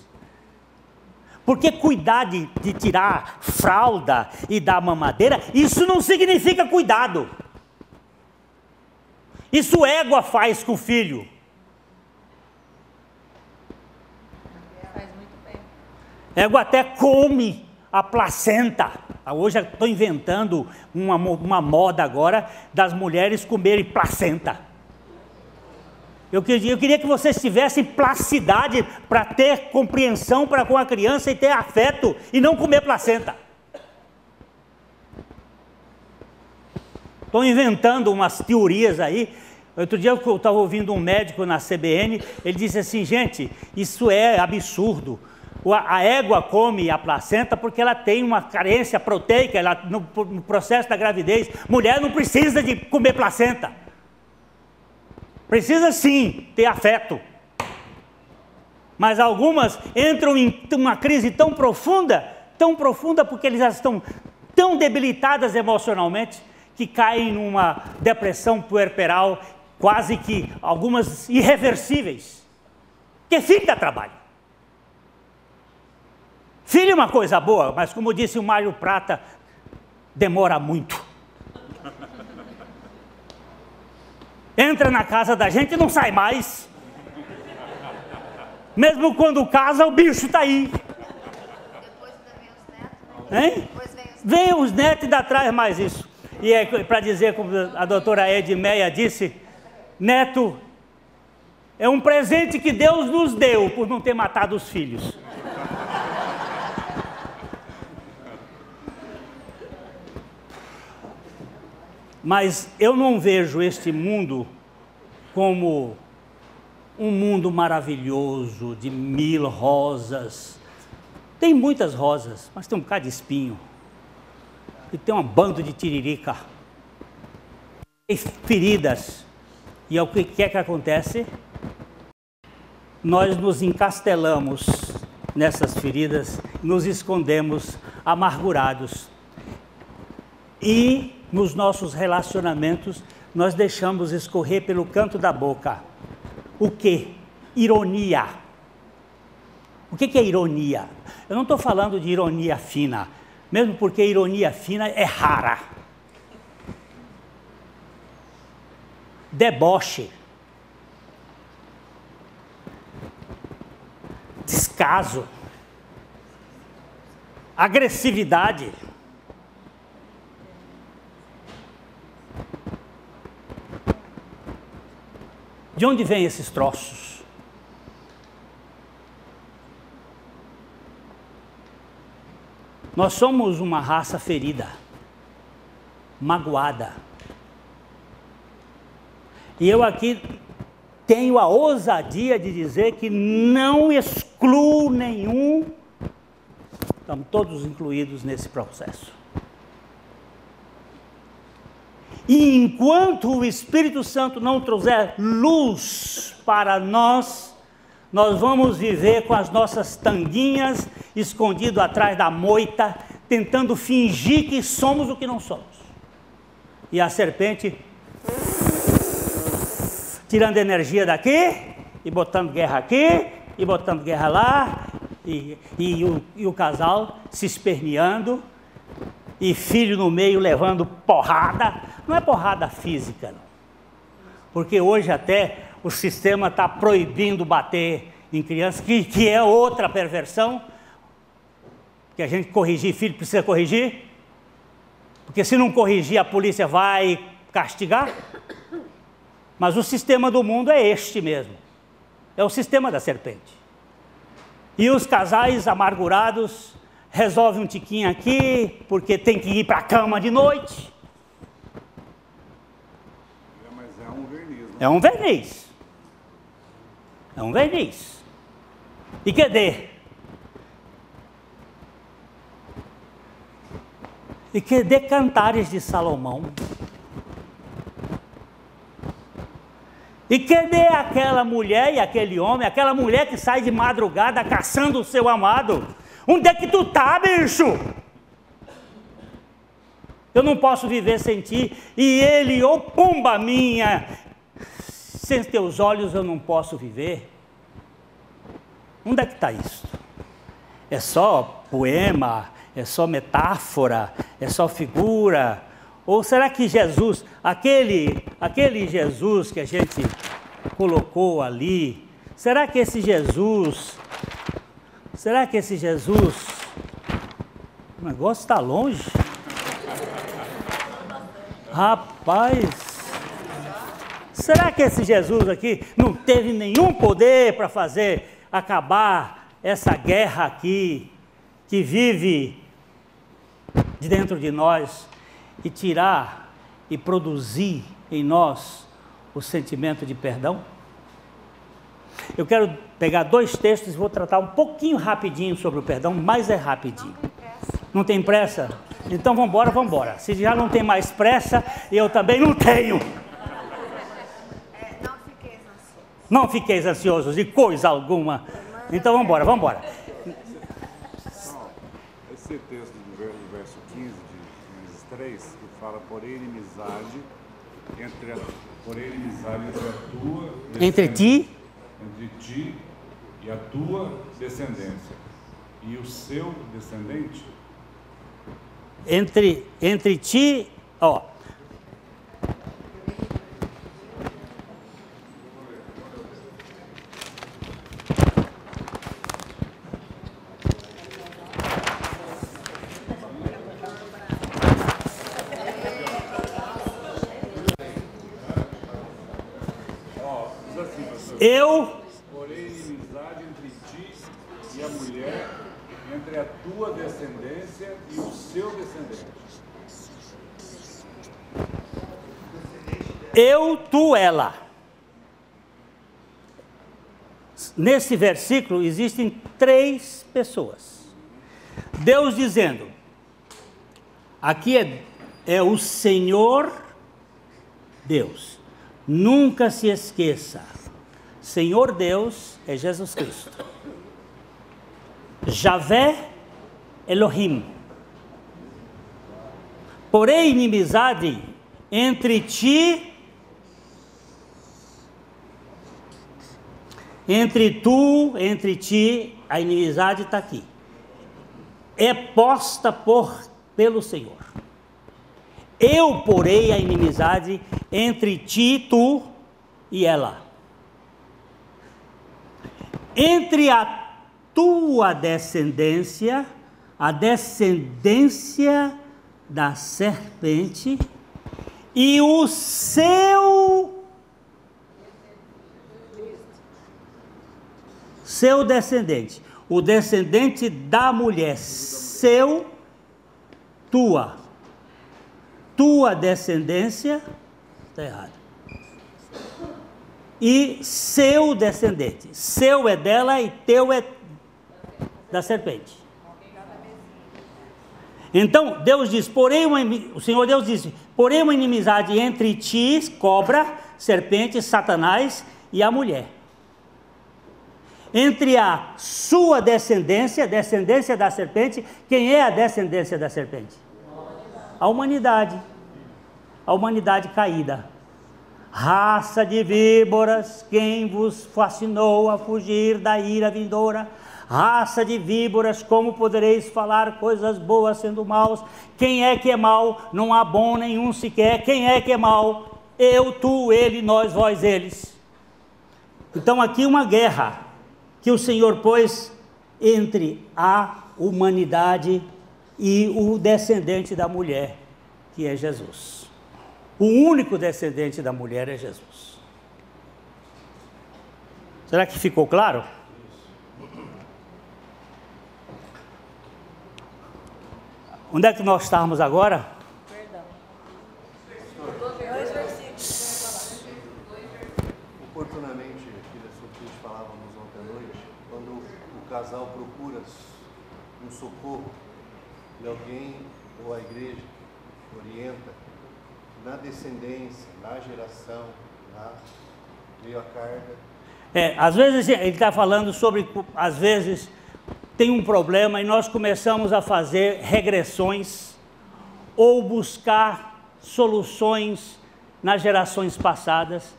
porque cuidar de tirar fralda e dar mamadeira, isso não significa cuidado. Isso égua faz com o filho. Faz muito bem. Égua até come a placenta. Hoje estou inventando uma moda agora das mulheres comerem placenta. Eu queria que vocês tivessem plasticidade para ter compreensão para com a criança e ter afeto e não comer placenta. Estou inventando umas teorias aí. Outro dia eu estava ouvindo um médico na CBN, ele disse assim: gente, isso é absurdo. A égua come a placenta porque ela tem uma carência proteica no processo da gravidez. Mulher não precisa de comer placenta. Precisa sim ter afeto. Mas algumas entram em uma crise tão profunda porque eles já estão tão debilitadas emocionalmente, que caem numa depressão puerperal, quase que algumas irreversíveis. Porque filho dá trabalho. Filho é uma coisa boa, mas como disse o Mário Prata, demora muito. Entra na casa da gente e não sai mais. Mesmo quando casa, o bicho está aí. Depois vem os netos, né? Hein? Vem os netos e dá atrás mais isso. E é para dizer, como a doutora Edmeia disse, neto é um presente que Deus nos deu por não ter matado os filhos. Mas eu não vejo este mundo como um mundo maravilhoso, de 1000 rosas. Tem muitas rosas, mas tem um bocado de espinho. E tem um bando de tiririca. Tem feridas. E o que é que acontece? Nós nos encastelamos nessas feridas, nos escondemos amargurados. E nos nossos relacionamentos, nós deixamos escorrer pelo canto da boca. O quê? Ironia. O que é ironia? Eu não estou falando de ironia fina, mesmo porque ironia fina é rara. Deboche. Descaso. agressividade. De onde vêm esses troços? Nós somos uma raça ferida, magoada. E eu aqui tenho a ousadia de dizer que não excluo nenhum, estamos todos incluídos nesse processo. E enquanto o Espírito Santo não trouxer luz para nós, nós vamos viver com as nossas tanguinhas escondido atrás da moita, tentando fingir que somos o que não somos. E a serpente tirando energia daqui, e botando guerra aqui, e botando guerra lá, e o casal se esperneando, e filho no meio levando porrada. Não é porrada física, não. Porque hoje até o sistema está proibindo bater em crianças, que é outra perversão, que a gente corrigir filho precisa corrigir, porque se não corrigir a polícia vai castigar. Mas o sistema do mundo é este mesmo, é o sistema da serpente. E os casais amargurados resolvem um tiquinho aqui, porque tem que ir para a cama de noite. Mas é um verniz, né? É um verniz. É um verniz. E cadê? E cadê Cantares de Salomão? E cadê aquela mulher e aquele homem, aquela mulher que sai de madrugada caçando o seu amado? Onde é que tu tá, bicho? Eu não posso viver sem ti. E ele, ô pomba minha, sem teus olhos eu não posso viver. Onde é que está isso? É só poema? É só metáfora? É só figura? Ou será que Jesus, aquele Jesus que a gente colocou ali, será que esse Jesus, o negócio está longe? Rapaz, será que esse Jesus aqui não teve nenhum poder para fazer acabar essa guerra aqui, que vive de dentro de nós, e tirar e produzir em nós o sentimento de perdão? Eu quero pegar 2 textos e vou tratar um pouquinho rapidinho sobre o perdão, mas é rapidinho. Não tem pressa? Então vamos embora. Se já não tem mais pressa, eu também não tenho. Não fiqueis ansiosos de coisa alguma. Então vamos embora. Esse texto do verso 15 de Gênesis 3, que fala, porém inimizade entre a tua entre ti e a tua descendência e o seu descendente. Entre ti, ó. Porém, inimizade entre ti e a mulher, entre a tua descendência e o seu descendente. Eu, tu, ela. Nesse versículo existem 3 pessoas. Deus dizendo, aqui é o Senhor Deus. Nunca se esqueça. Senhor Deus é Jesus Cristo. Javé Elohim. Porém, inimizade entre ti, entre ti, a inimizade está aqui. É posta pelo Senhor. Eu porei a inimizade entre ti, tu e ela. Entre a tua descendência, a descendência da serpente e o seu descendente, o descendente da mulher, tua descendência, está errado, e seu descendente, seu é dela e teu é da serpente. Então Deus diz, o Senhor Deus disse, porém uma inimizade entre ti, cobra, serpente, Satanás e a mulher. Entre a sua descendência da serpente, quem é a descendência da serpente? A humanidade caída. Raça de víboras, quem vos fascinou a fugir da ira vindoura? Raça de víboras, como podereis falar coisas boas sendo maus? Quem é que é mau? Não há bom nenhum sequer. Quem é que é mau? Eu, tu, ele, nós, vós, eles. Então aqui uma guerra que o Senhor pôs entre a humanidade e o descendente da mulher, que é Jesus. O único descendente da mulher é Jesus. Será que ficou claro? Onde é que nós estamos agora? Perdão. Oportunamente, filha Sofia, falávamos ontem à noite, quando o casal procura um socorro de alguém ou a igreja orienta, na descendência, na geração, veio a carga. Às vezes ele está falando sobre, às vezes tem um problema e nós começamos a fazer regressões ou buscar soluções nas gerações passadas.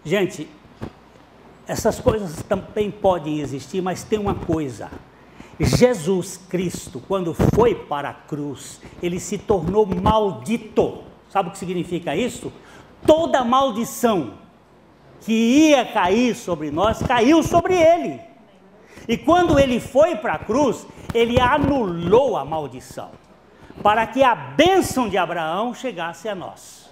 Gente, essas coisas também podem existir, mas tem uma coisa: Jesus Cristo, quando foi para a cruz, ele se tornou maldito. Sabe o que significa isso? Toda maldição que ia cair sobre nós, caiu sobre ele. E quando ele foi para a cruz, ele anulou a maldição, para que a bênção de Abraão chegasse a nós.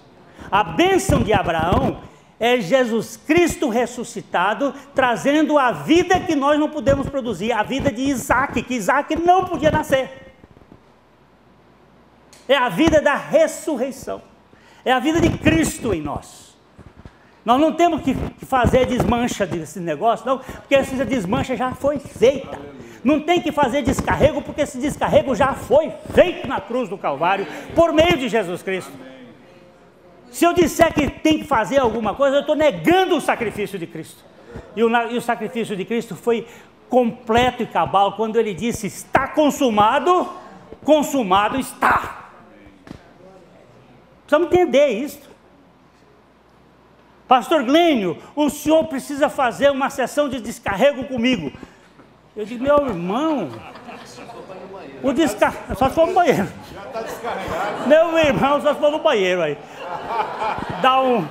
A bênção de Abraão é Jesus Cristo ressuscitado, trazendo a vida que nós não podemos produzir, a vida de Isaac, que Isaac não podia nascer. É a vida da ressurreição, é a vida de Cristo em nós. Nós não temos que fazer desmancha desse negócio, não, porque essa desmancha já foi feita. Não tem que fazer descarrego, porque esse descarrego já foi feito na cruz do Calvário, por meio de Jesus Cristo. Se eu disser que tem que fazer alguma coisa, eu estou negando o sacrifício de Cristo. E o sacrifício de Cristo foi completo e cabal, quando ele disse, está consumado, consumado está. Precisamos entender isso. Pastor Glênio, o senhor precisa fazer uma sessão de descarrego comigo. Eu digo, meu irmão, o descarrego, só se for no banheiro. Já está descarregado. Meu irmão, só se for no banheiro aí. Dá um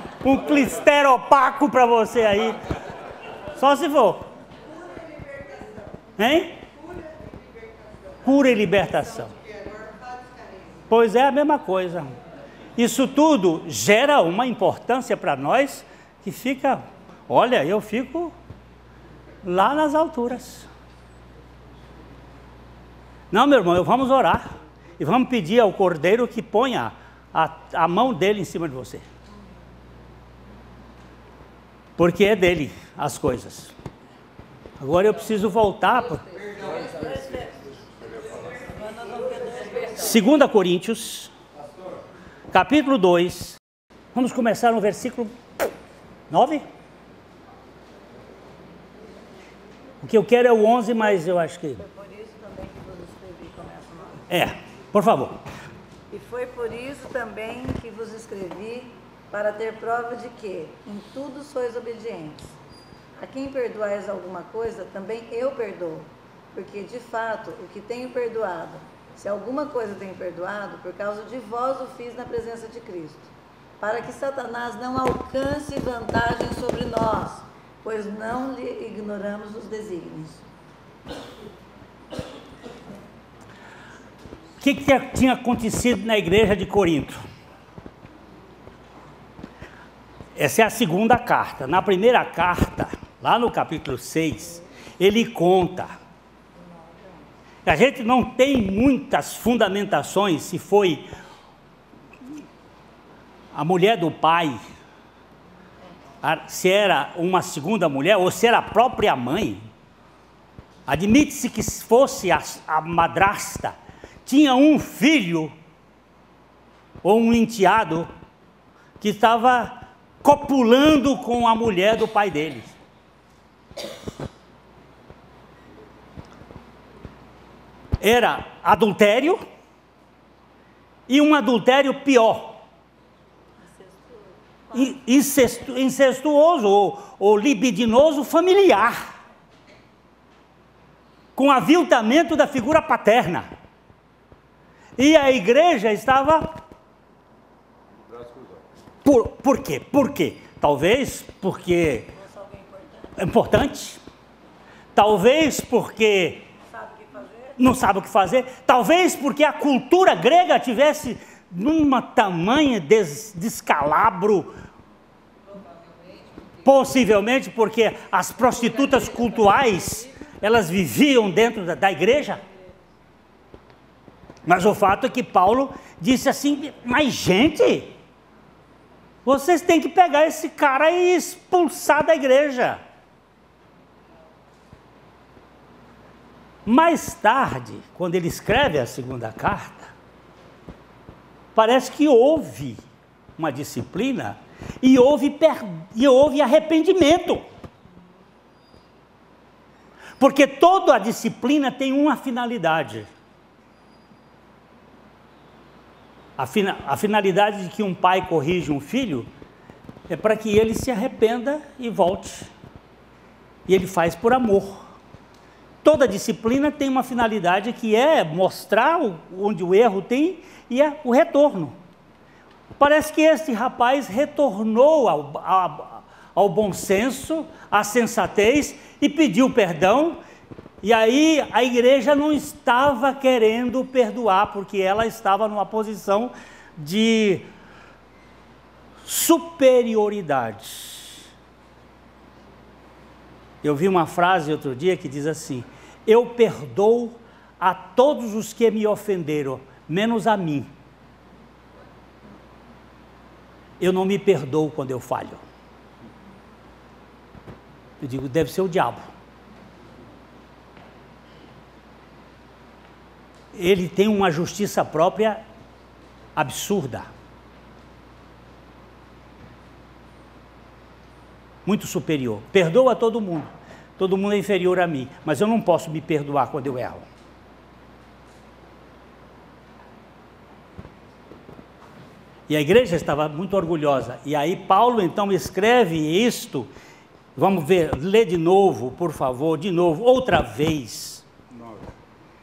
clister opaco para você aí. Só se for. Hein? Cura e libertação. Pois é a mesma coisa. Isso tudo gera uma importância para nós que fica, olha, eu fico lá nas alturas. Não, meu irmão, vamos orar e vamos pedir ao Cordeiro que ponha a mão dele em cima de você. Porque é dele as coisas. Agora eu preciso voltar. 2 Coríntios, capítulo 2, vamos começar no versículo 9. O que eu quero é o 11, mas eu acho que... Foi por isso também que vos escrevi, começa o 9. Por favor. E foi por isso também que vos escrevi, para ter prova de que em tudo sois obedientes. A quem perdoais alguma coisa, também eu perdoo, porque de fato o que tenho perdoado, se alguma coisa tenho perdoado, por causa de vós o fiz na presença de Cristo, para que Satanás não alcance vantagem sobre nós, pois não lhe ignoramos os desígnios. que tinha acontecido na igreja de Corinto? Essa é a segunda carta. Na primeira carta, lá no capítulo 6, ele conta. A gente não tem muitas fundamentações se foi a mulher do pai, se era uma segunda mulher ou se era a própria mãe. Admite-se que fosse a madrasta, tinha um filho ou um enteado que estava copulando com a mulher do pai dele. Era adultério e um adultério pior, incestuoso ou libidinoso familiar, com aviltamento da figura paterna. E a igreja estava... Por quê? Por quê? Talvez porque é importante, talvez porque não sabe o que fazer, talvez porque a cultura grega tivesse numa tamanha descalabro, possivelmente porque as prostitutas cultuais, elas viviam dentro da igreja. Mas o fato é que Paulo disse assim, mas gente, vocês têm que pegar esse cara e expulsar da igreja. Mais tarde, quando ele escreve a segunda carta, parece que houve uma disciplina e houve arrependimento. Porque toda a disciplina tem uma finalidade. A finalidade de que um pai corrige um filho é para que ele se arrependa e volte. E ele faz por amor. Toda disciplina tem uma finalidade que é mostrar onde o erro tem e é o retorno. Parece que este rapaz retornou ao bom senso, à sensatez e pediu perdão. E aí a igreja não estava querendo perdoar, porque ela estava numa posição de superioridade. Eu vi uma frase outro dia que diz assim: eu perdoo a todos os que me ofenderam, menos a mim. Eu não me perdoo quando eu falho. Eu digo, deve ser o diabo. Ele tem uma justiça própria absurda. Muito superior. Perdoa todo mundo. Todo mundo é inferior a mim. Mas eu não posso me perdoar quando eu erro. E a igreja estava muito orgulhosa. E aí Paulo então escreve isto. Vamos ver, lê de novo, por favor, de novo, outra vez.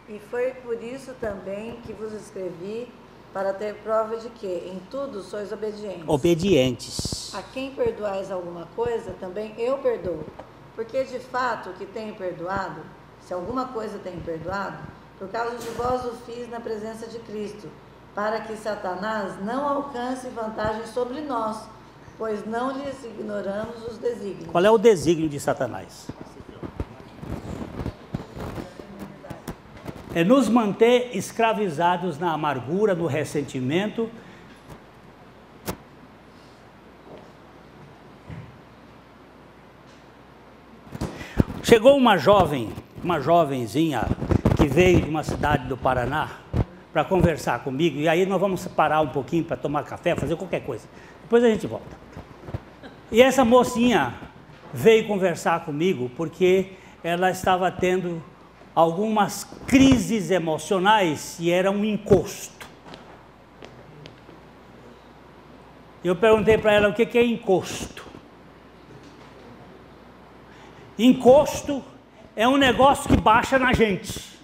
E foi por isso também que vos escrevi, para ter prova de que em tudo sois obedientes. Obedientes. A quem perdoais alguma coisa, também eu perdoo. Porque de fato o que tenho perdoado, se alguma coisa tenho perdoado, por causa de vós o fiz na presença de Cristo, para que Satanás não alcance vantagem sobre nós, pois não lhes ignoramos os desígnios. Qual é o desígnio de Satanás? É nos manter escravizados na amargura, no ressentimento. Chegou uma jovenzinha que veio de uma cidade do Paraná para conversar comigo, e aí nós vamos parar um pouquinho para tomar café, fazer qualquer coisa. Depois a gente volta. E essa mocinha veio conversar comigo porque ela estava tendo algumas crises emocionais e era um encosto. Eu perguntei para ela o que é encosto. Encosto é um negócio que baixa na gente.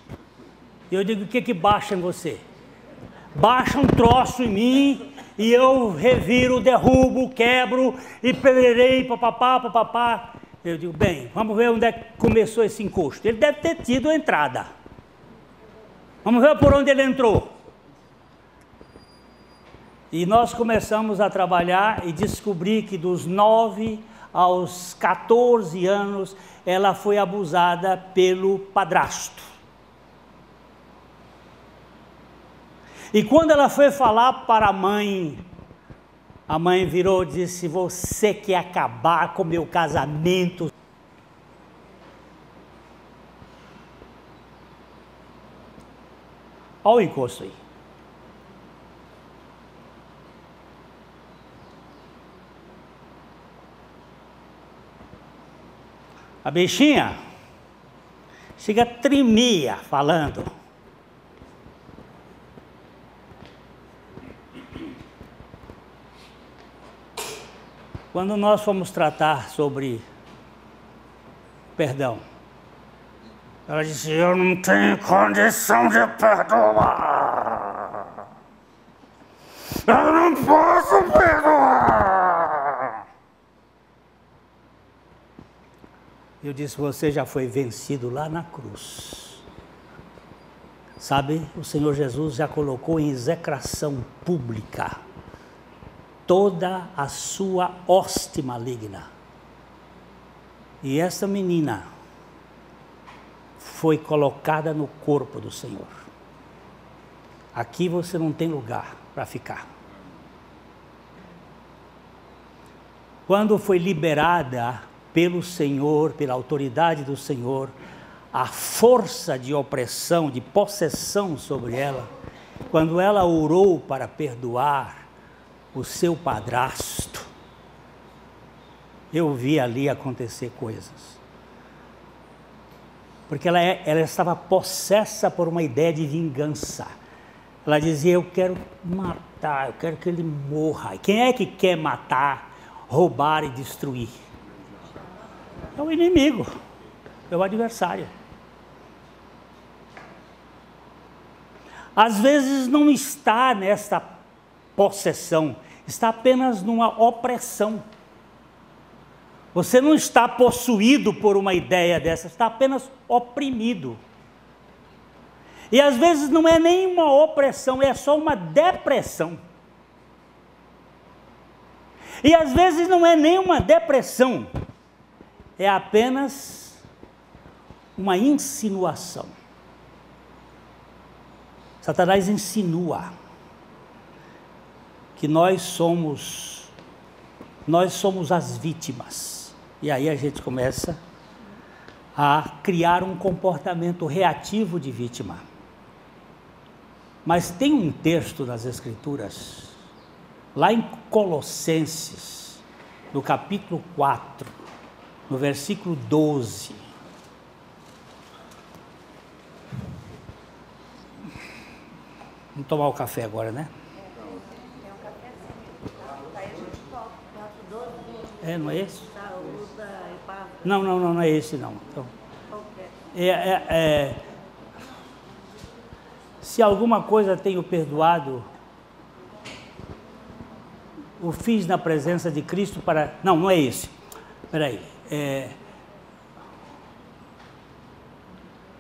Eu digo, o que baixa em você? Baixa um troço em mim e eu reviro, derrubo, quebro e pererei, papapá. Eu digo, bem, vamos ver onde é que começou esse encosto. Ele deve ter tido entrada. Vamos ver por onde ele entrou. E nós começamos a trabalhar e descobrir que dos 9 aos 14 anos ela foi abusada pelo padrasto. E quando ela foi falar para a mãe virou e disse: você quer acabar com meu casamento? Olha o encosto aí. A bichinha chega tremia falando. Quando nós fomos tratar sobre perdão, ela disse: eu não tenho condição de perdoar. Eu não posso perdoar. Eu disse: você já foi vencido lá na cruz. Sabe, o Senhor Jesus já colocou em execração pública toda a sua hoste maligna. E essa menina foi colocada no corpo do Senhor. Aqui você não tem lugar para ficar. Quando foi liberada pelo Senhor, pela autoridade do Senhor, a força de opressão, de possessão sobre ela, quando ela orou para perdoar o seu padrasto, eu vi ali acontecer coisas. Porque ela estava possessa por uma ideia de vingança. Ela dizia: eu quero matar, eu quero que ele morra. E quem é que quer matar, roubar e destruir? É o inimigo, é o adversário. Às vezes não está nesta possessão, está apenas numa opressão. Você não está possuído por uma ideia dessa, está apenas oprimido. E às vezes não é nem uma opressão, é só uma depressão. E às vezes não é nem uma depressão, é apenas uma insinuação. Satanás insinua que nós somos as vítimas. E aí a gente começa a criar um comportamento reativo de vítima. Mas tem um texto nas Escrituras, lá em Colossenses, no capítulo 4, no versículo 12. Vamos tomar o café agora, né? Tem um cafezinho. Aí a gente volta. 4:12. Não é esse? Tá, o da Epáfras. Não é esse não. Então, Qual que é? se alguma coisa tenho perdoado, o fiz na presença de Cristo para... Não é esse. Espera aí.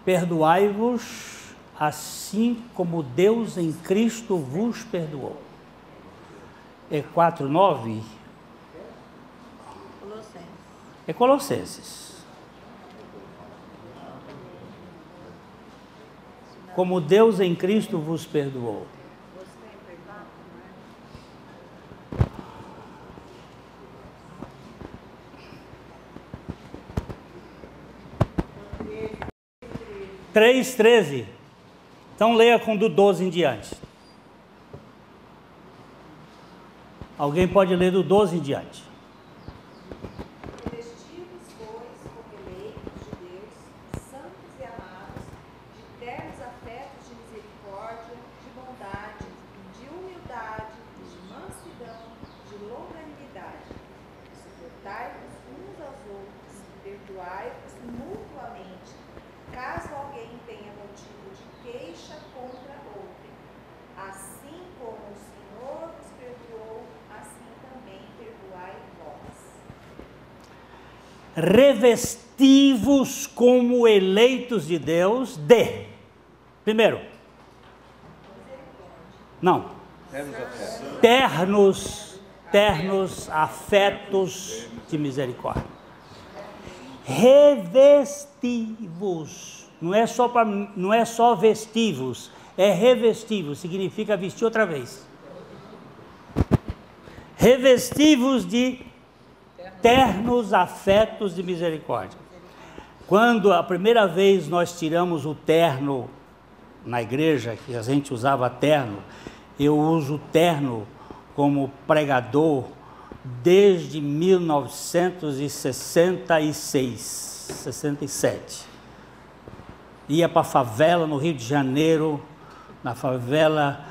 Perdoai-vos assim como Deus em Cristo vos perdoou. É 4:9? Colossenses. É Colossenses. Como Deus em Cristo vos perdoou. Você tem perdoado, não é? 3:13. Então leia com do 12 em diante. Alguém pode ler do 12 em diante. Revestidos, pois, como eleitos de Deus, santos e amados, de ternos afetos de misericórdia, de bondade, de humildade, de mansidão, de longanimidade. Suportai-vos uns aos outros, perdoai-vos mutuamente, caso alguém tenha motivo de queixa contra outro. Assim como o Senhor vos perdoou, assim também perdoai vós. Revesti-vos como eleitos de Deus, primeiro, não, ternos afetos de misericórdia. Revestivos, não é só vestivos, é revestivos, significa vestir outra vez. Revestivos de ternos afetos de misericórdia. Quando a primeira vez nós tiramos o terno na igreja, que a gente usava terno, eu uso terno como pregador desde 1966, 67. Ia para a favela no Rio de Janeiro, na favela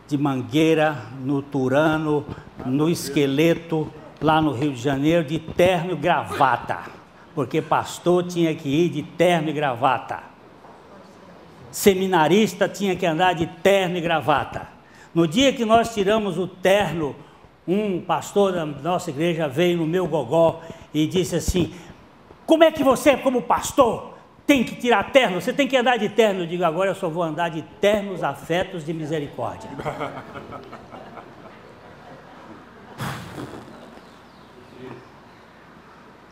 de Mangueira, no Turano, no Esqueleto, lá no Rio de Janeiro, de terno e gravata, porque pastor tinha que ir de terno e gravata, seminarista tinha que andar de terno e gravata. No dia que nós tiramos o terno, um pastor da nossa igreja veio no meu gogó e disse assim: como é que você, como pastor, tem que tirar terno? Você tem que andar de terno. Eu digo: agora eu só vou andar de ternos afetos de misericórdia.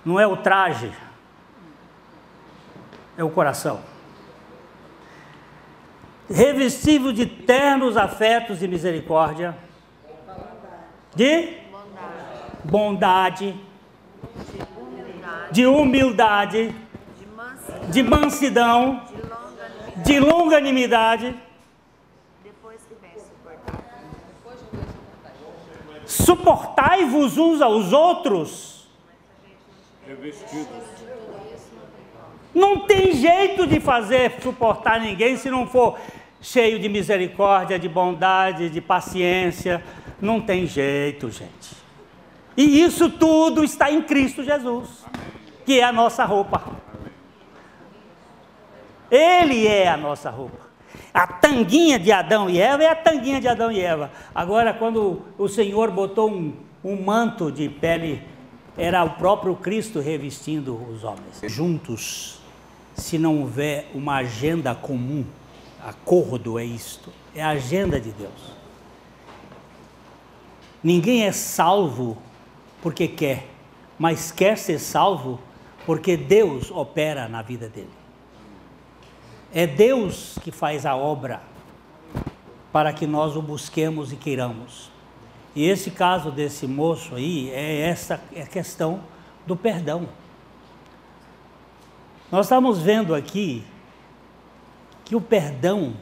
Não é o traje, é o coração. Revestido de ternos afetos de misericórdia, de bondade, de humildade, de mansidão, de longanimidade. Suportai-vos uns aos outros. Não tem jeito de fazer suportar ninguém se não for cheio de misericórdia, de bondade, de paciência. Não tem jeito, gente. E isso tudo está em Cristo Jesus, que é a nossa roupa. Ele é a nossa roupa. A tanguinha de Adão e Eva é a tanguinha de Adão e Eva. Agora, quando o Senhor botou um manto de pele, era o próprio Cristo revestindo os homens. Juntos, se não houver uma agenda comum, acordo é isto, é a agenda de Deus. Ninguém é salvo porque quer, mas quer ser salvo porque Deus opera na vida dele. É Deus que faz a obra para que nós o busquemos e queiramos. E esse caso desse moço aí é a questão do perdão. Nós estamos vendo aqui que o perdão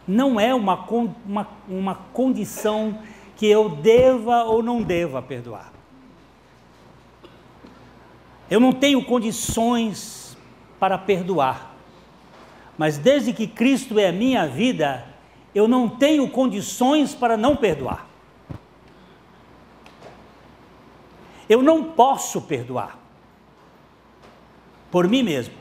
não é uma condição que eu deva ou não deva perdoar. Eu não tenho condições para perdoar, mas desde que Cristo é a minha vida, eu não tenho condições para não perdoar. Eu não posso perdoar por mim mesmo.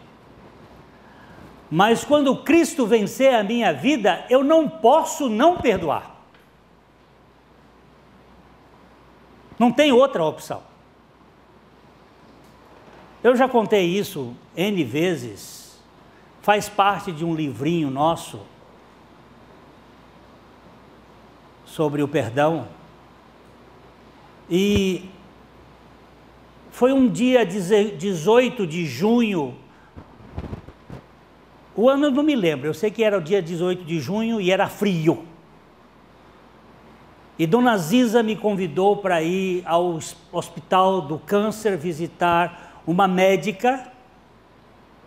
Mas quando Cristo vencer a minha vida, eu não posso não perdoar. Não tem outra opção. Eu já contei isso N vezes, faz parte de um livrinho nosso sobre o perdão. E foi um dia 18 de junho, o ano eu não me lembro, eu sei que era o dia 18 de junho e era frio. E Dona Ziza me convidou para ir ao Hospital do Câncer visitar uma médica,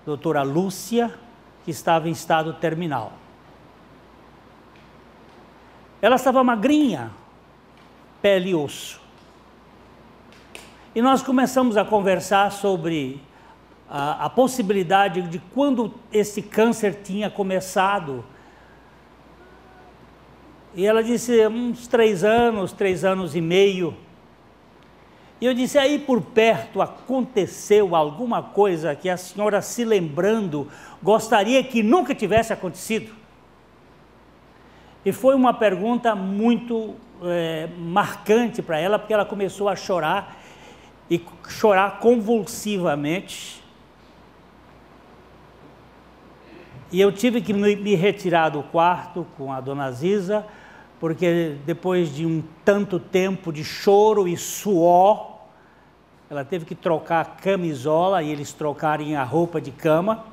doutora Lúcia, que estava em estado terminal. Ela estava magrinha, pele e osso. E nós começamos a conversar sobre a possibilidade de quando esse câncer tinha começado. E ela disse, uns 3 anos e meio. E eu disse, aí por perto aconteceu alguma coisa que a senhora, se lembrando, gostaria que nunca tivesse acontecido? E foi uma pergunta muito marcante para ela, porque ela começou a chorar, e chorar convulsivamente. E eu tive que me retirar do quarto com a Dona Ziza porque depois de um tanto tempo de choro e suor, ela teve que trocar a camisola e eles trocarem a roupa de cama.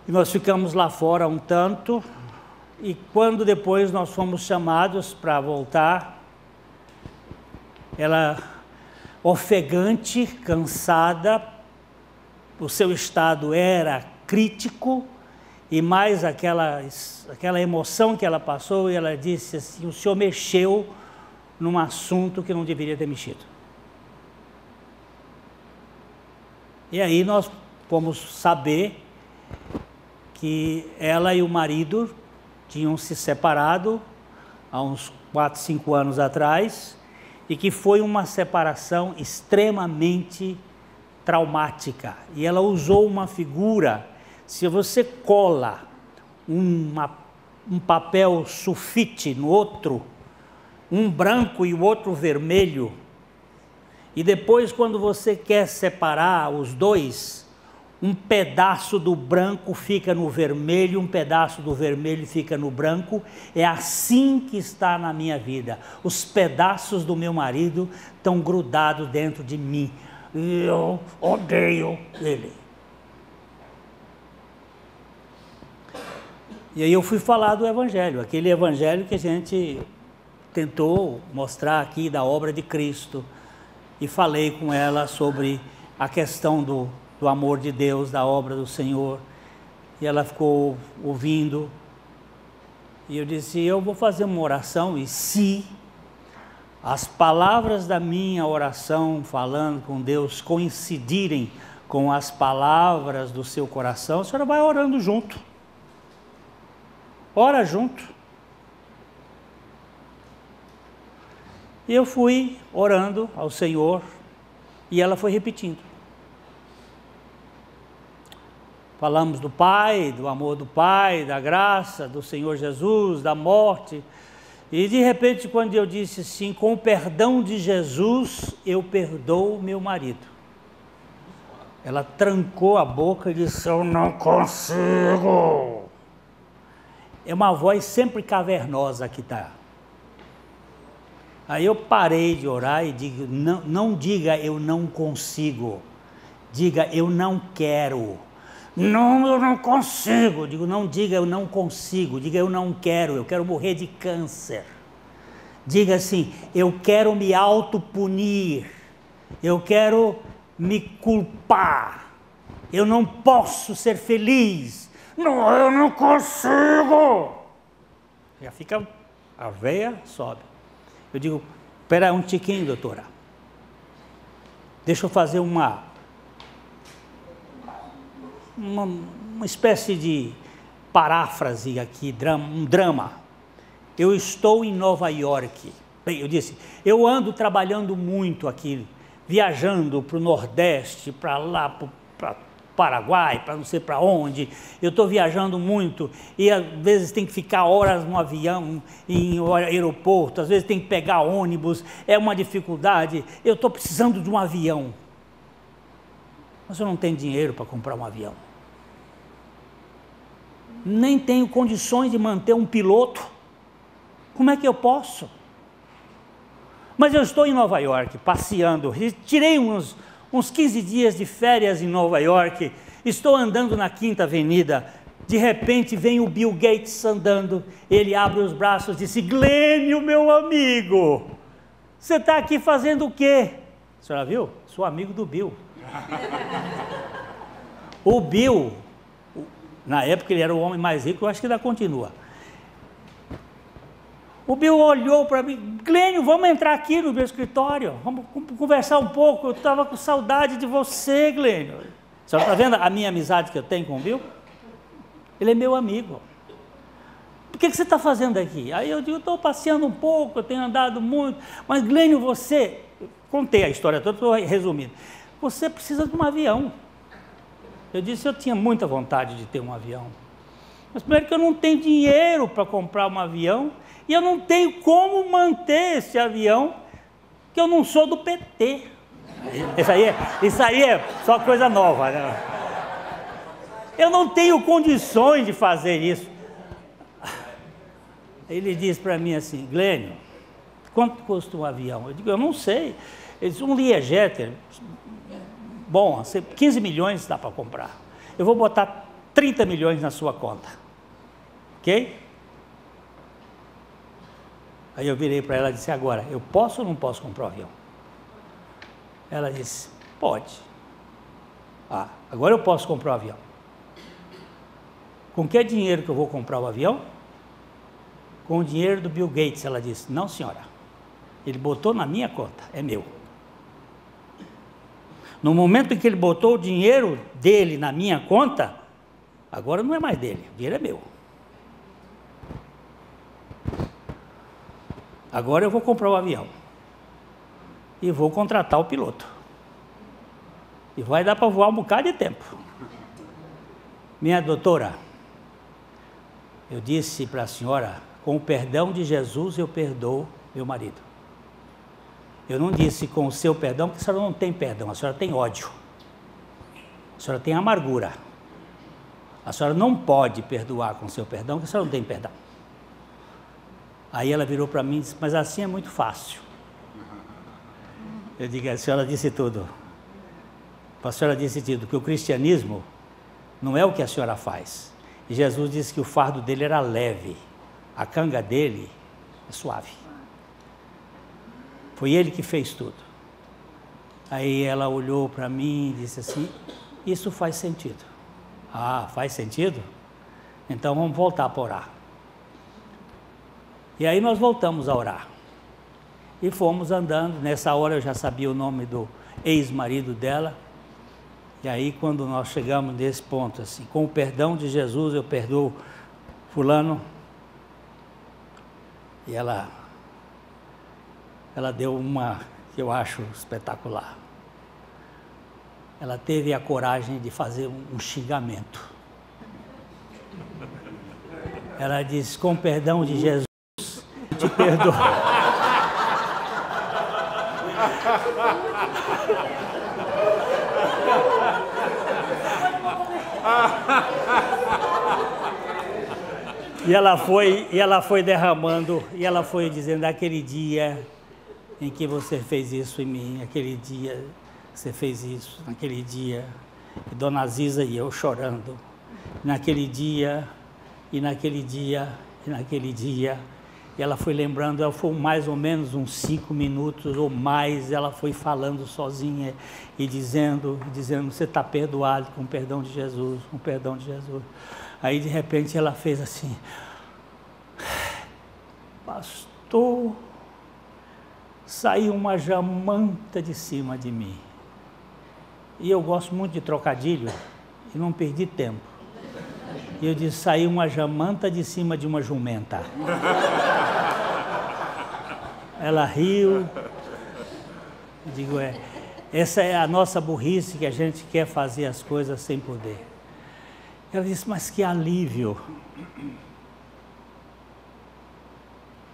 E nós ficamos lá fora um tanto, e quando depois nós fomos chamados para voltar, ela, ofegante, cansada, o seu estado era crítico, e mais aquela emoção que ela passou, e ela disse assim: o senhor mexeu num assunto que não deveria ter mexido. E aí nós fomos saber que ela e o marido tinham se separado há uns 4, 5 anos atrás, e que foi uma separação extremamente traumática. E ela usou uma figura: se você cola um papel sulfite no outro, um branco e o outro vermelho, e depois quando você quer separar os dois, um pedaço do branco fica no vermelho, um pedaço do vermelho fica no branco. É assim que está na minha vida. Os pedaços do meu marido estão grudados dentro de mim. E eu odeio ele. E aí eu fui falar do Evangelho, aquele Evangelho que a gente tentou mostrar aqui da obra de Cristo. E falei com ela sobre a questão do amor de Deus, da obra do Senhor. E ela ficou ouvindo. E eu disse: eu vou fazer uma oração, e se as palavras da minha oração falando com Deus coincidirem com as palavras do seu coração, a senhora vai orando junto. Ora junto. E eu fui orando ao Senhor, e ela foi repetindo. Falamos do Pai, do amor do Pai, da graça do Senhor Jesus, da morte. E de repente, quando eu disse assim: com o perdão de Jesus, eu perdoo meu marido, ela trancou a boca e disse: eu não consigo. É uma voz sempre cavernosa que está. Aí eu parei de orar e digo: não diga eu não consigo, diga eu não quero. Não, eu não consigo. Digo: não diga eu não consigo, diga eu não quero, eu quero morrer de câncer. Diga assim: eu quero me autopunir, eu quero me culpar, eu não posso ser feliz, não, eu não consigo. Já fica, a veia sobe. Eu digo: espera um tiquinho, doutora, deixa eu fazer uma espécie de paráfrase aqui, um drama. Eu estou em Nova York. Bem, eu disse: eu ando trabalhando muito aqui, viajando para o Nordeste, para lá, para Paraguai, para não sei para onde. Eu estou viajando muito e às vezes tem que ficar horas no avião, em aeroporto, às vezes tem que pegar ônibus, é uma dificuldade. Eu estou precisando de um avião. Mas eu não tenho dinheiro para comprar um avião. Nem tenho condições de manter um piloto. Como é que eu posso? Mas eu estou em Nova York, passeando. Tirei uns 15 dias de férias em Nova York. Estou andando na Quinta Avenida. De repente vem o Bill Gates andando. Ele abre os braços e disse: Glênio, meu amigo, você está aqui fazendo o quê? A senhora viu? Sou amigo do Bill. O Bill, na época ele era o homem mais rico, eu acho que ainda continua. O Bill olhou para mim: Glênio, vamos entrar aqui no meu escritório, vamos conversar um pouco, eu estava com saudade de você, Glênio. A senhora está vendo a minha amizade que eu tenho com o Bill? Ele é meu amigo. O que você está fazendo aqui? Aí eu digo: estou passeando um pouco, eu tenho andado muito. Mas Glênio, você... Contei a história toda, estou resumindo. Você precisa de um avião. Eu disse: eu tinha muita vontade de ter um avião. Mas primeiro que eu não tenho dinheiro para comprar um avião, e eu não tenho como manter esse avião, que eu não sou do PT. Isso aí é só coisa nova, né? Eu não tenho condições de fazer isso. Ele disse para mim assim, Glênio, quanto custa um avião? Eu digo, eu não sei. Ele disse, um Learjet, bom, 15 milhões dá para comprar. Eu vou botar 30 milhões na sua conta. Ok? Aí eu virei para ela e disse, agora, eu posso ou não posso comprar o avião? Ela disse, pode. Ah, agora eu posso comprar o avião. Com que dinheiro que eu vou comprar o avião? Com o dinheiro do Bill Gates, ela disse. Não, senhora. Ele botou na minha conta, é meu. No momento em que ele botou o dinheiro dele na minha conta, agora não é mais dele, o dinheiro é meu. Agora eu vou comprar o avião. E vou contratar o piloto. E vai dar para voar um bocado de tempo. Minha doutora, eu disse para a senhora, com o perdão de Jesus eu perdoo meu marido. Eu não disse com o seu perdão, porque a senhora não tem perdão, a senhora tem ódio. A senhora tem amargura. A senhora não pode perdoar com o seu perdão, porque a senhora não tem perdão. Aí ela virou para mim e disse, mas assim é muito fácil. Eu digo, a senhora disse tudo. A senhora disse tudo, que o cristianismo não é o que a senhora faz. E Jesus disse que o fardo dele era leve, a canga dele é suave. Foi ele que fez tudo. Aí ela olhou para mim e disse assim, isso faz sentido. Ah, faz sentido? Então vamos voltar para orar. E aí nós voltamos a orar. E fomos andando, nessa hora eu já sabia o nome do ex-marido dela. E aí quando nós chegamos nesse ponto, assim, com o perdão de Jesus eu perdoo fulano. E ela deu uma que eu acho espetacular. Ela teve a coragem de fazer um xingamento. Ela disse, com o perdão de Jesus, te perdoo. E ela foi derramando, e ela foi dizendo, aquele dia em que você fez isso em mim, aquele dia você fez isso, naquele dia, e Dona Aziza e eu chorando, naquele dia, e naquele dia, e naquele dia, e ela foi lembrando, ela foi mais ou menos uns 5 minutos ou mais, ela foi falando sozinha e dizendo, você está perdoado com o perdão de Jesus, com o perdão de Jesus. Aí de repente ela fez assim, pastor, saiu uma jamanta de cima de mim. E eu gosto muito de trocadilho e não perdi tempo. E eu disse, saiu uma jamanta de cima de uma jumenta. Ela riu. Eu digo, essa é a nossa burrice, que a gente quer fazer as coisas sem poder. Ela disse, mas que alívio.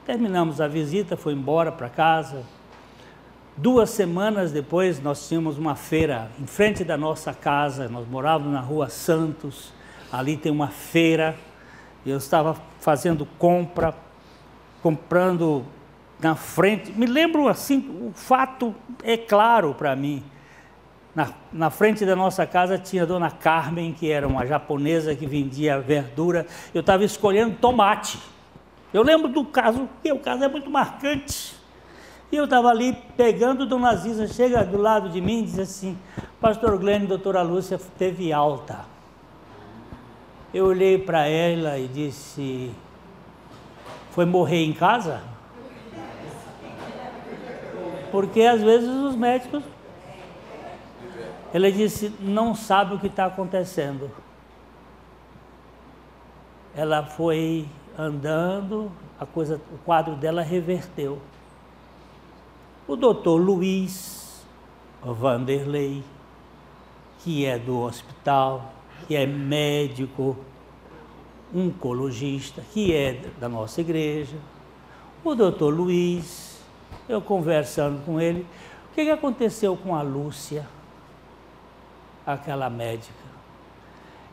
Terminamos a visita, foi embora para casa. 2 semanas depois, nós tínhamos uma feira em frente da nossa casa, nós morávamos na Rua Santos, ali tem uma feira, e eu estava fazendo comprando na frente, me lembro assim, o fato é claro para mim, na frente da nossa casa tinha a Dona Carmen, que era uma japonesa que vendia verdura, eu estava escolhendo tomate, eu lembro do caso, porque o caso é muito marcante, e eu estava ali pegando, Dona Aziza chega do lado de mim e diz assim, pastor Glênio e doutora Lúcia teve alta. Eu olhei para ela e disse, foi morrer em casa? Porque às vezes os médicos, ela disse, não sabe o que está acontecendo. Ela foi andando, o quadro dela reverteu. O doutor Luiz Vanderlei, que é do hospital, que é médico, oncologista, que é da nossa igreja, o doutor Luiz, eu conversando com ele, o que aconteceu com a Lúcia, aquela médica?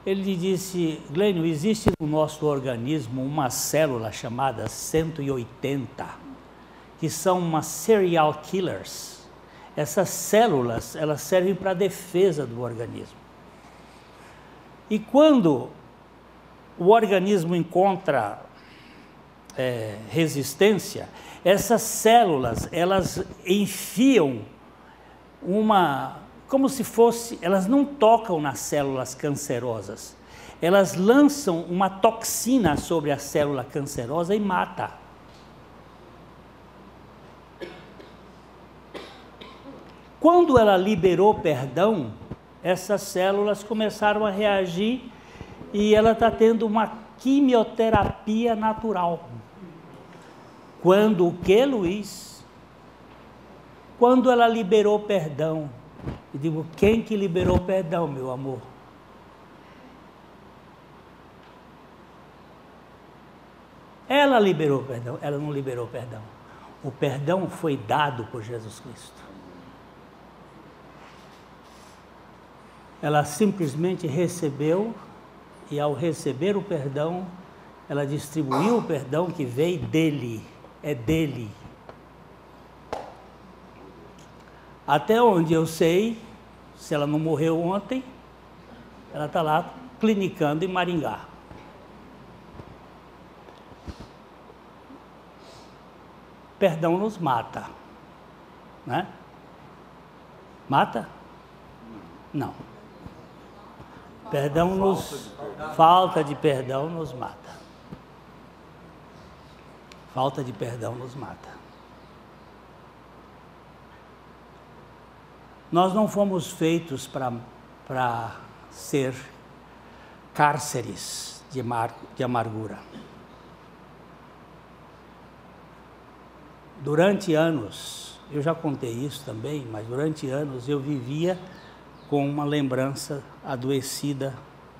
Ele disse: Glênio, existe no nosso organismo uma célula chamada 180, que são umas serial killers. Essas células, elas servem para a defesa do organismo. E quando o organismo encontra resistência, essas células, elas enfiam como se fosse, elas não tocam nas células cancerosas, elas lançam uma toxina sobre a célula cancerosa e mata. Quando ela liberou perdão, essas células começaram a reagir e ela está tendo uma quimioterapia natural. Quando o que, Luiz? Quando ela liberou perdão. Eu digo, quem que liberou perdão, meu amor? Ela liberou perdão, ela não liberou perdão. O perdão foi dado por Jesus Cristo. Ela simplesmente recebeu, e ao receber o perdão, ela distribuiu o perdão que veio dele, é dele. Até onde eu sei, se ela não morreu ontem, ela está lá clinicando em Maringá. Perdão nos mata, né? Mata? Não. Perdão nos... Falta de perdão nos mata. Falta de perdão nos mata. Nós não fomos feitos para ser cárceres de amargura. Durante anos, eu já contei isso também, mas durante anos eu vivia com uma lembrança adoecida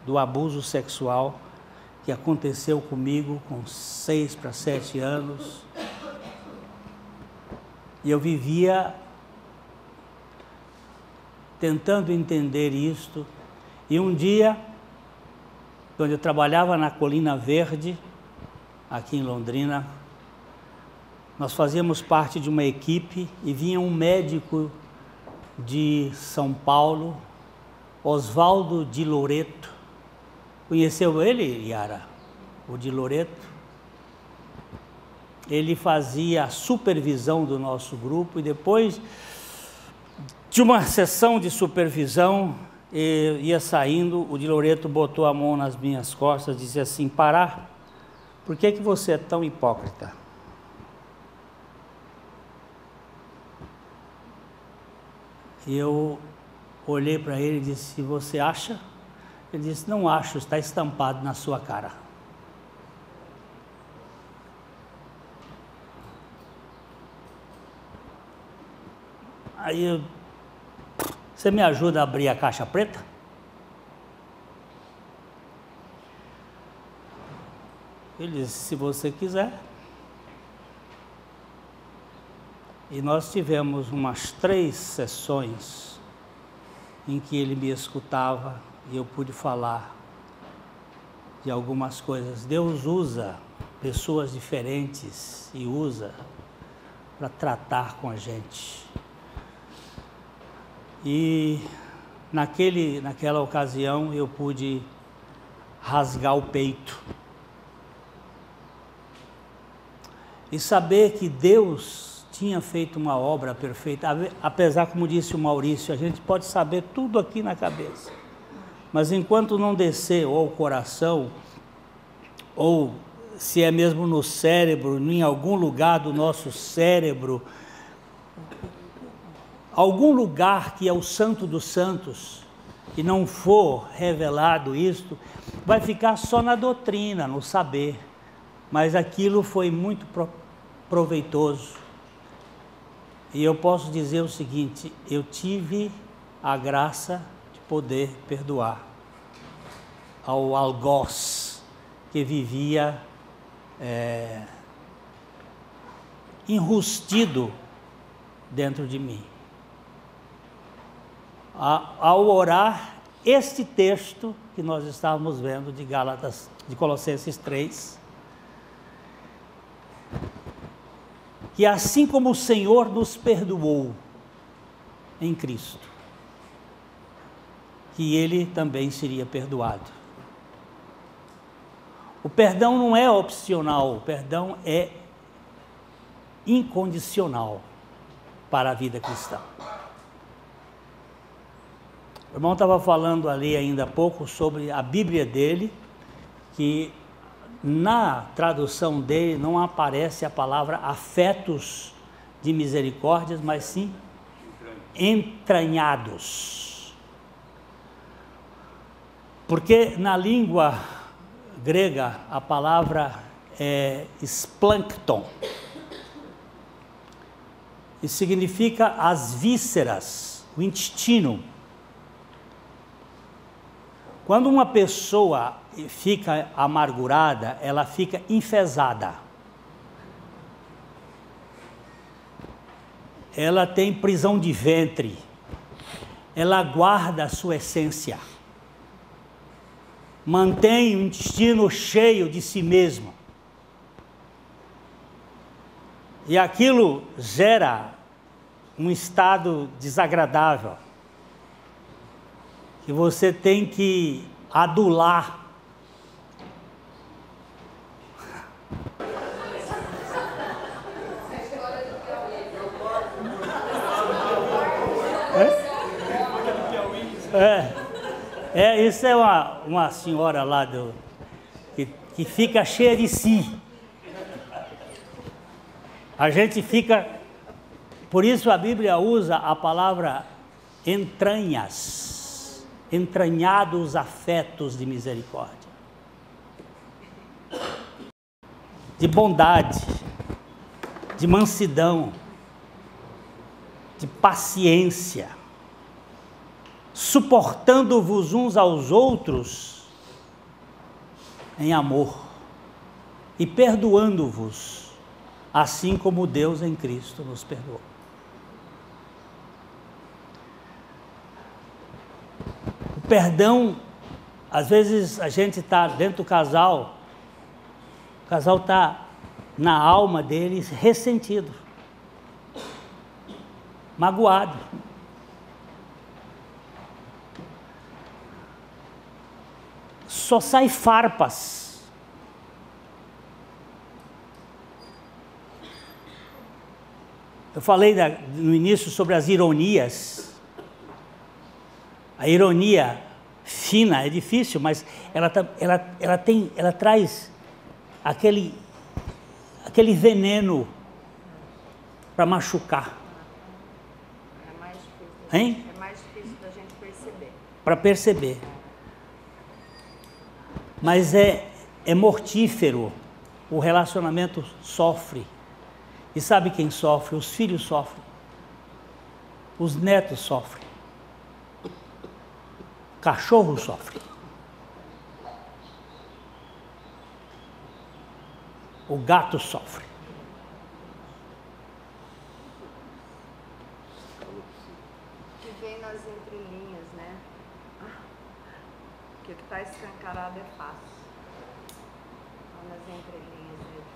do abuso sexual que aconteceu comigo com 6 para 7 anos. E eu vivia tentando entender isto. E um dia, quando eu trabalhava na Colina Verde, aqui em Londrina, nós fazíamos parte de uma equipe e vinha um médico de São Paulo, Oswaldo de Loreto. Conheceu ele, Yara? O de Loreto? Ele fazia a supervisão do nosso grupo e depois de uma sessão de supervisão, ia saindo, o de Loreto botou a mão nas minhas costas e disse assim: Pará, por que você é tão hipócrita? E eu olhei para ele e disse: você acha? Ele disse: não acho, está estampado na sua cara. Aí você me ajuda a abrir a caixa preta? Ele disse: se você quiser. E nós tivemos umas 3 sessões em que ele me escutava e eu pude falar de algumas coisas. Deus usa pessoas diferentes e usa para tratar com a gente. E naquela ocasião eu pude rasgar o peito e saber que Deus tinha feito uma obra perfeita, apesar, como disse o Maurício, a gente pode saber tudo aqui na cabeça, mas enquanto não descer ou o coração, ou se é mesmo no cérebro, em algum lugar do nosso cérebro, algum lugar que é o santo dos santos, e não for revelado isto, vai ficar só na doutrina, no saber, mas aquilo foi muito proveitoso. E eu posso dizer o seguinte: eu tive a graça de poder perdoar ao algoz que vivia enrustido dentro de mim. Ao orar, este texto que nós estávamos vendo de Colossenses 3, que assim como o Senhor nos perdoou em Cristo, que ele também seria perdoado. O perdão não é opcional, o perdão é incondicional para a vida cristã. O irmão estava falando ali ainda há pouco sobre a Bíblia dele, que na tradução dele não aparece a palavra afetos de misericórdias, mas sim entranhados. Porque na língua grega a palavra é splankton, e significa as vísceras, o intestino. Quando uma pessoa fica amargurada, ela fica enfesada. Ela tem prisão de ventre. Ela guarda a sua essência. Mantém o intestino cheio de si mesmo. E aquilo gera um estado desagradável, que você tem que adular. Isso é uma senhora lá que fica cheia de si. A gente fica, por isso a Bíblia usa a palavra entranhas, entranhados afetos de misericórdia, de bondade, de mansidão, de paciência, suportando-vos uns aos outros em amor e perdoando-vos, assim como Deus em Cristo nos perdoou. O perdão, às vezes a gente está dentro do casal, o casal está na alma deles ressentido, magoado. Só sai farpas. Eu falei no início sobre as ironias. A ironia fina é difícil, mas ela traz aquele veneno para machucar. É mais difícil. Hein? É mais difícil da gente perceber. Para perceber. Mas é mortífero. O relacionamento sofre. E sabe quem sofre? Os filhos sofrem. Os netos sofrem. O cachorro sofre. O gato sofre. Que vem nas entrelinhas, né? Porque o que está escancarado é fácil. Nas entrelinhas é difícil.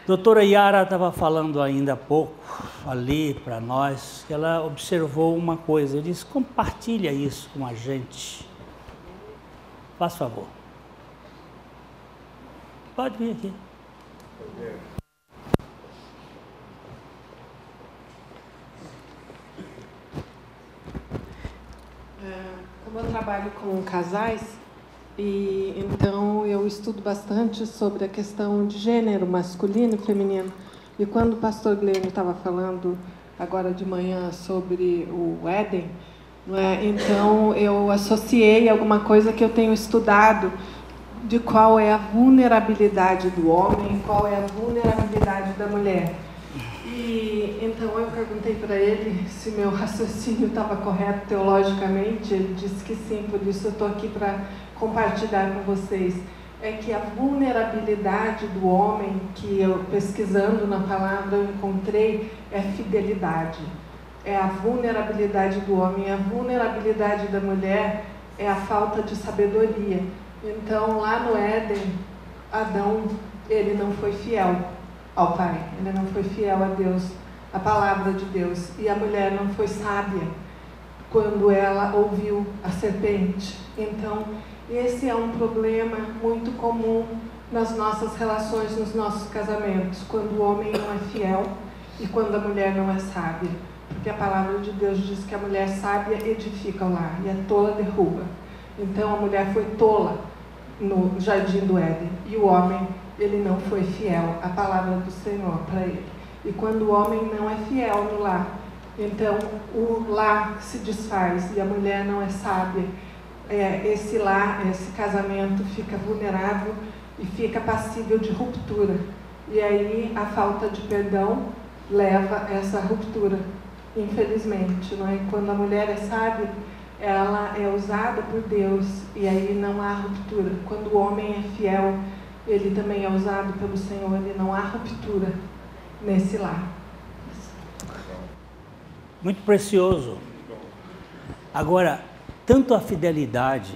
Doutora Yara estava falando ainda há pouco, ali para nós, que ela observou uma coisa. Eu disse, compartilha isso com a gente. Faz favor. Pode vir aqui. Como eu trabalho com casais, e então eu estudo bastante sobre a questão de gênero masculino e feminino. E quando o pastor Glênio estava falando agora de manhã sobre o Éden, não é? Então eu associei alguma coisa que eu tenho estudado de qual é a vulnerabilidade do homem e qual é a vulnerabilidade da mulher. E então eu perguntei para ele se meu raciocínio estava correto teologicamente. Ele disse que sim, por isso eu estou aqui para compartilhar com vocês. é que a vulnerabilidade do homem, que eu pesquisando na palavra eu encontrei, é fidelidade. É a vulnerabilidade do homem, a vulnerabilidade da mulher é a falta de sabedoria. Então, lá no Éden, Adão, ele não foi fiel ao pai, ele não foi fiel a Deus, a palavra de Deus, e a mulher não foi sábia quando ela ouviu a serpente. Então, esse é um problema muito comum nas nossas relações, nos nossos casamentos, quando o homem não é fiel e quando a mulher não é sábia. Porque a palavra de Deus diz que a mulher sábia edifica o lar e a tola derruba. Então a mulher foi tola no jardim do Éden e o homem, ele não foi fiel à palavra do Senhor para ele. E quando o homem não é fiel no lar, então o lar se desfaz e a mulher não é sábia. Esse lar, esse casamento fica vulnerável e fica passível de ruptura. E aí a falta de perdão leva a essa ruptura, infelizmente, não é? Quando a mulher é sábia, ela é usada por Deus e aí não há ruptura. Quando o homem é fiel, ele também é usado pelo Senhor, e não há ruptura nesse lar. Muito precioso. Agora, tanto a fidelidade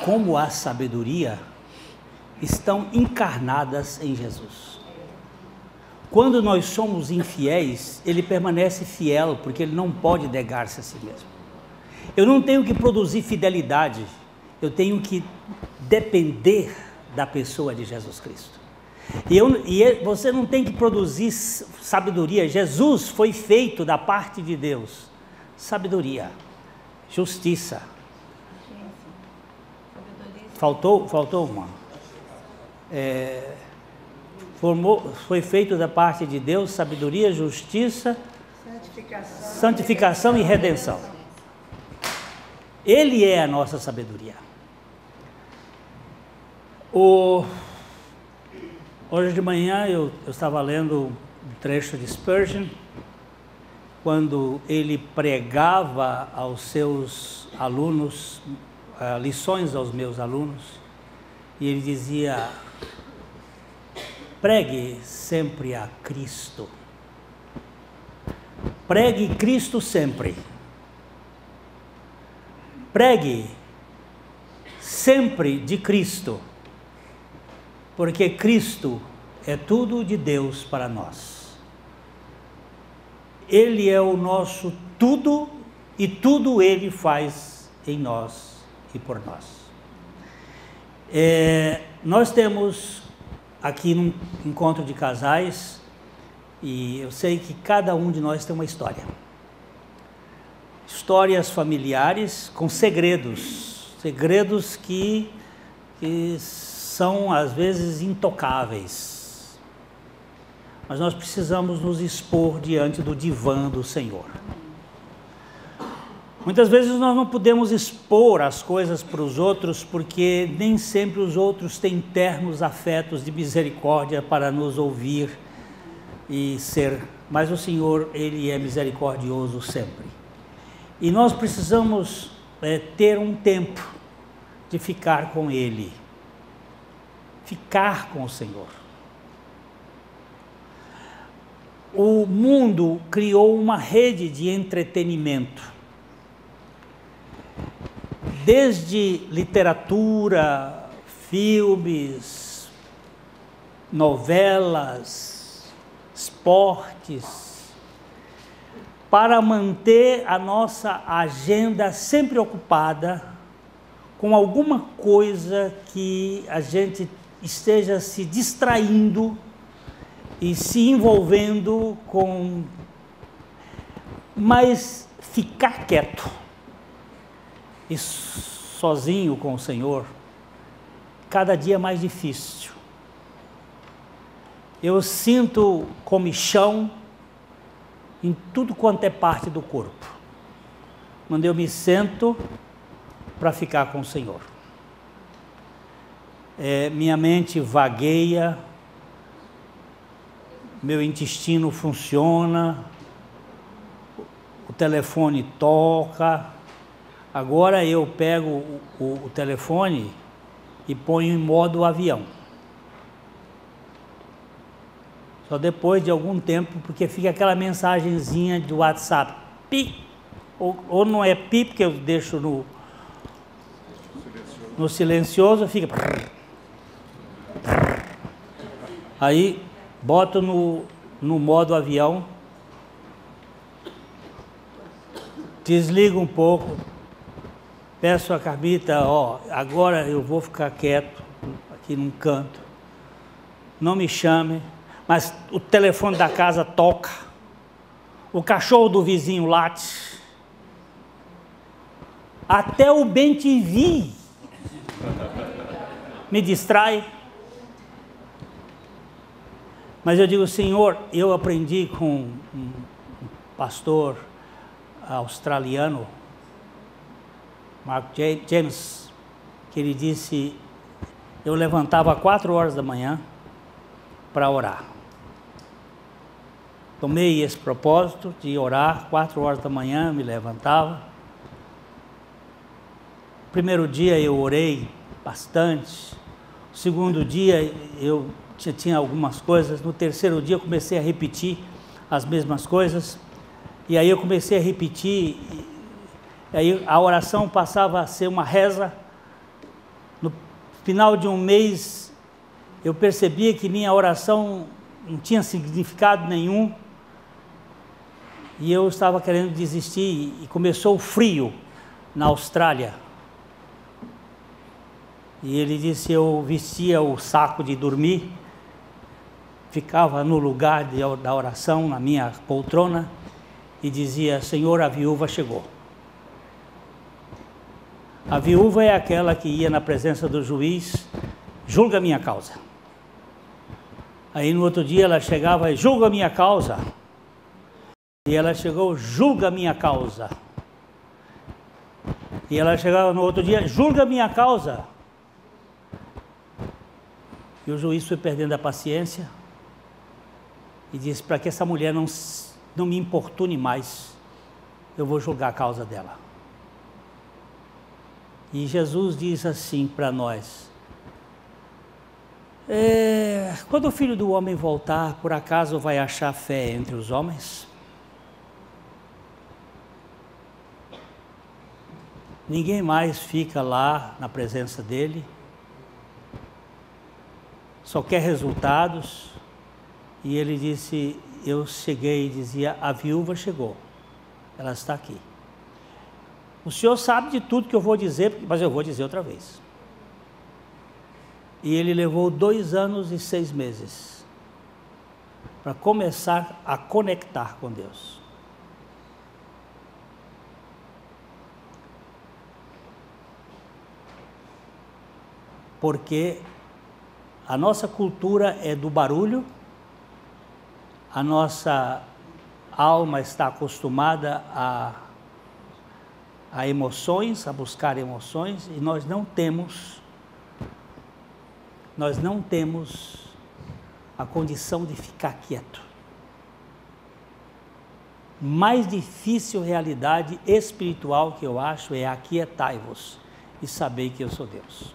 como a sabedoria estão encarnadas em Jesus. Quando nós somos infiéis, ele permanece fiel, porque ele não pode negar-se a si mesmo. Eu não tenho que produzir fidelidade, eu tenho que depender da pessoa de Jesus Cristo. Você não tem que produzir sabedoria. Jesus foi feito da parte de Deus. Sabedoria, justiça. Faltou uma. Foi feito da parte de Deus sabedoria, justiça, santificação e redenção. Ele é a nossa sabedoria. Hoje de manhã eu estava lendo um trecho de Spurgeon, quando ele pregava aos seus alunos, lições aos meus alunos, e ele dizia: pregue sempre a Cristo. Pregue Cristo sempre. Pregue sempre de Cristo, porque Cristo é tudo de Deus para nós. Ele é o nosso tudo e tudo Ele faz em nós e por nós. Nós temos aqui num encontro de casais, e eu sei que cada um de nós tem uma história. Histórias familiares com segredos que são às vezes intocáveis. Mas nós precisamos nos expor diante do divã do Senhor. Muitas vezes nós não podemos expor as coisas para os outros, porque nem sempre os outros têm ternos afetos de misericórdia para nos ouvir e ser, mas o Senhor, Ele é misericordioso sempre. E nós precisamos ter um tempo de ficar com Ele, ficar com o Senhor. O mundo criou uma rede de entretenimento, desde literatura, filmes, novelas, esportes, para manter a nossa agenda sempre ocupada com alguma coisa que a gente esteja se distraindo e se envolvendo com... Mas ficar quieto e sozinho com o Senhor, cada dia mais difícil. Eu sinto comichão em tudo quanto é parte do corpo, quando eu me sento para ficar com o Senhor. Minha mente vagueia, meu intestino funciona, o telefone toca. Agora eu pego o telefone e ponho em modo avião. Só depois de algum tempo, porque fica aquela mensagenzinha do WhatsApp, pi, ou não é pi, porque eu deixo no silencioso, fica... Aí, boto no modo avião, desligo um pouco, peço a Carmita, agora eu vou ficar quieto, aqui num canto, não me chame, mas o telefone da casa toca, o cachorro do vizinho late, até o bem-te-vi me distrai. Mas eu digo, Senhor, eu aprendi com um pastor australiano, Mark James, que ele disse, eu levantava 4 horas da manhã para orar. Tomei esse propósito de orar, 4 horas da manhã, me levantava. Primeiro dia eu orei bastante, o segundo dia eu tinha algumas coisas, no terceiro dia eu comecei a repetir as mesmas coisas, e aí eu comecei a repetir, e aí a oração passava a ser uma reza. No final de um mês eu percebia que minha oração não tinha significado nenhum, e eu estava querendo desistir, e começou o frio na Austrália. E ele disse, eu vestia o saco de dormir, ficava no lugar da oração, na minha poltrona, e dizia, Senhor, a viúva chegou. A viúva é aquela que ia na presença do juiz, julga a minha causa. Aí no outro dia ela chegava e julga a minha causa. E ela chegou, julga a minha causa. E ela chegava no outro dia, julga a minha causa. E o juiz foi perdendo a paciência e disse, para que essa mulher não me importune mais, eu vou julgar a causa dela. E Jesus diz assim para nós, quando o Filho do Homem voltar, por acaso vai achar fé entre os homens? Ninguém mais fica lá na presença dele, só quer resultados. E ele disse, eu cheguei e dizia, a viúva chegou, ela está aqui. O senhor sabe de tudo que eu vou dizer, mas eu vou dizer outra vez. E ele levou 2 anos e 6 meses para começar a conectar com Deus. Porque a nossa cultura é do barulho, a nossa alma está acostumada a emoções, a buscar emoções, e nós não temos a condição de ficar quieto. Mais difícil realidade espiritual que eu acho é aquietai-vos e saber que eu sou Deus.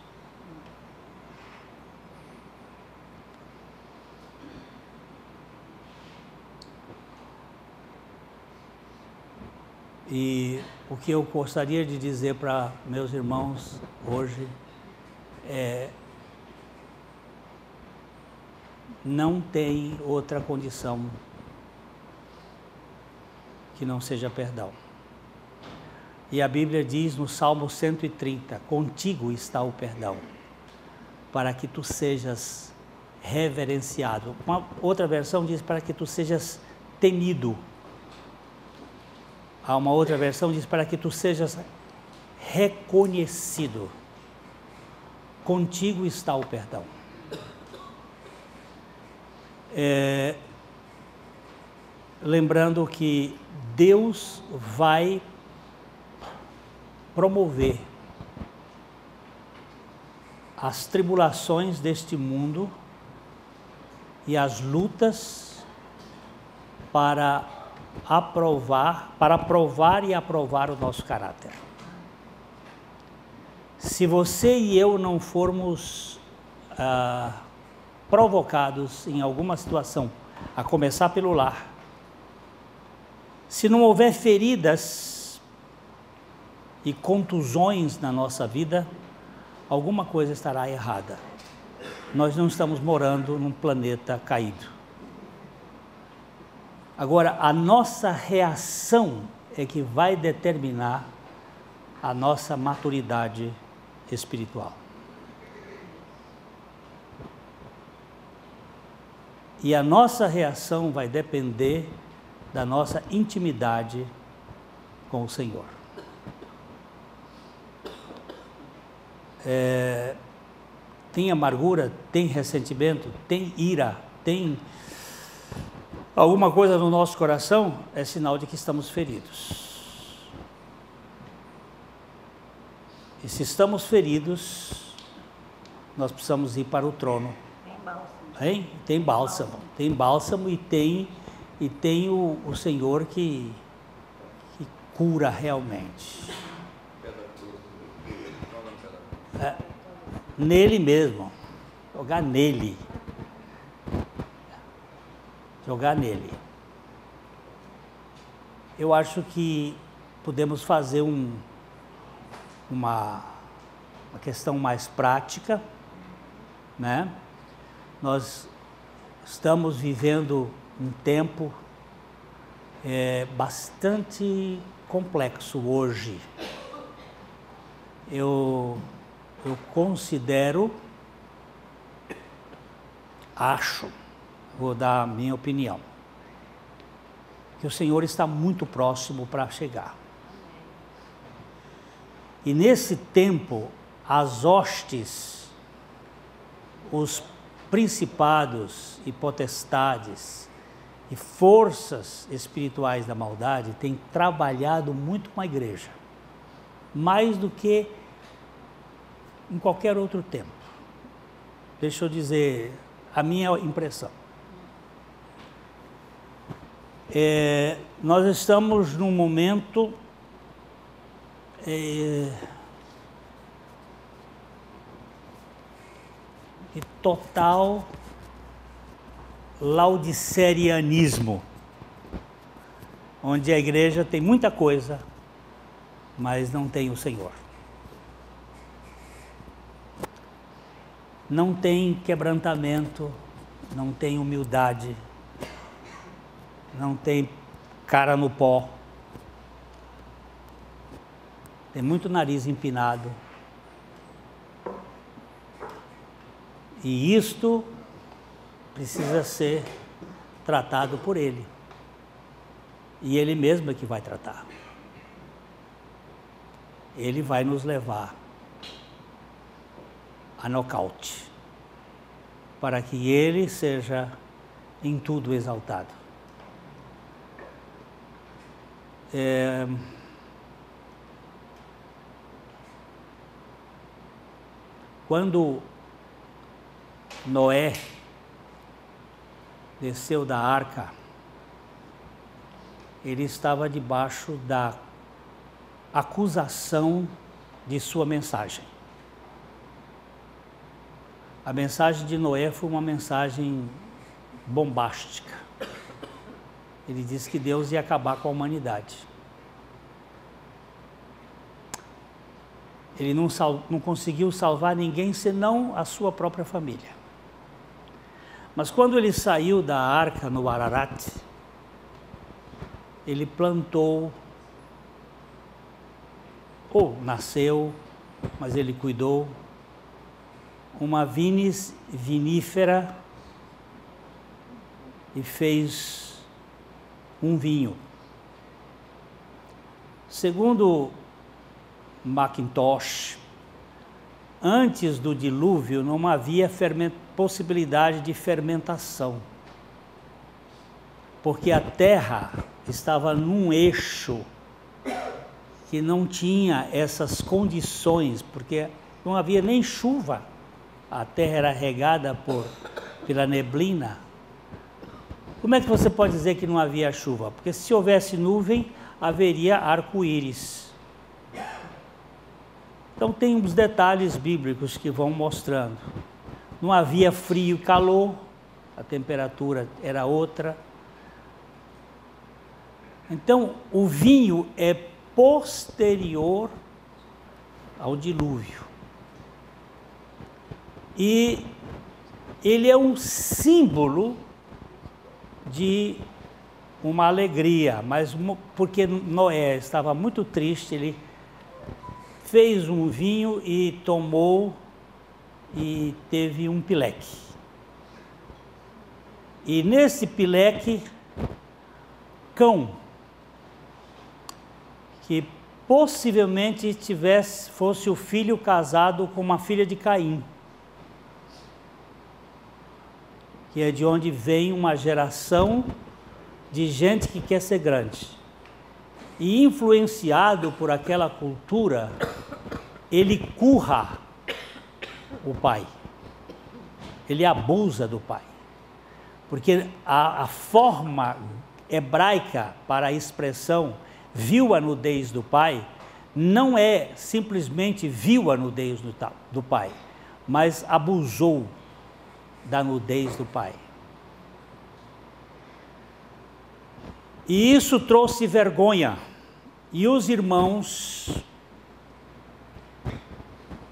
E o que eu gostaria de dizer para meus irmãos hoje é: não tem outra condição que não seja perdão. E a Bíblia diz no Salmo 130, contigo está o perdão, para que tu sejas reverenciado. Uma outra versão diz para que tu sejas temido. Há uma outra versão que diz para que tu sejas reconhecido. Contigo está o perdão. Lembrando que Deus vai promover as tribulações deste mundo e as lutas para provar e aprovar o nosso caráter. Se você e eu não formos provocados em alguma situação, a começar pelo lar, se não houver feridas e contusões na nossa vida, alguma coisa estará errada. Nós não estamos morando num planeta caído. Agora, a nossa reação é que vai determinar a nossa maturidade espiritual. E a nossa reação vai depender da nossa intimidade com o Senhor. Tem amargura, tem ressentimento, tem ira, tem alguma coisa no nosso coração, é sinal de que estamos feridos. E se estamos feridos, nós precisamos ir para o trono. Tem bálsamo. Hein? Tem bálsamo. Tem bálsamo e tem o Senhor que cura realmente. Nele mesmo. Jogar nele. Jogar nele. Eu acho que podemos fazer uma questão mais prática, né? Nós estamos vivendo um tempo bastante complexo hoje. Eu considero, vou dar a minha opinião, que o Senhor está muito próximo para chegar. E nesse tempo, as hostes, os principados e potestades e forças espirituais da maldade têm trabalhado muito com a igreja, mais do que em qualquer outro tempo. Deixa eu dizer a minha impressão. Nós estamos num momento de total laodicerianismo, onde a igreja tem muita coisa, mas não tem o Senhor. Não tem quebrantamento, não tem humildade, não tem cara no pó, tem muito nariz empinado. E isto precisa ser tratado por Ele. E Ele mesmo é que vai tratar. Ele vai nos levar a nocaute, para que Ele seja em tudo exaltado. Quando Noé desceu da arca, ele estava debaixo da acusação de sua mensagem. A mensagem de Noé foi uma mensagem bombástica. Ele disse que Deus ia acabar com a humanidade. Ele não conseguiu salvar ninguém senão a sua própria família. Mas quando ele saiu da arca no Ararat, ele plantou, ou nasceu, mas ele cuidou, uma vinis vinífera e fez um vinho. Segundo Mackintosh, antes do dilúvio não havia possibilidade de fermentação, porque a terra estava num eixo que não tinha essas condições, porque não havia nem chuva, a terra era regada pela neblina. Como é que você pode dizer que não havia chuva? Porque se houvesse nuvem, haveria arco-íris. Então tem uns detalhes bíblicos que vão mostrando. Não havia frio e calor, a temperatura era outra. Então o vinho é posterior ao dilúvio. E ele é um símbolo de uma alegria, mas porque Noé estava muito triste, ele fez um vinho e tomou e teve um pileque. E nesse pileque, Cão, que possivelmente fosse o filho casado com uma filha de Caim, que é de onde vem uma geração de gente que quer ser grande. E influenciado por aquela cultura, ele curra o pai. Ele abusa do pai. Porque a forma hebraica para a expressão viu a nudez do pai, não é simplesmente viu a nudez do pai, mas abusou da nudez do pai. E isso trouxe vergonha. E os irmãos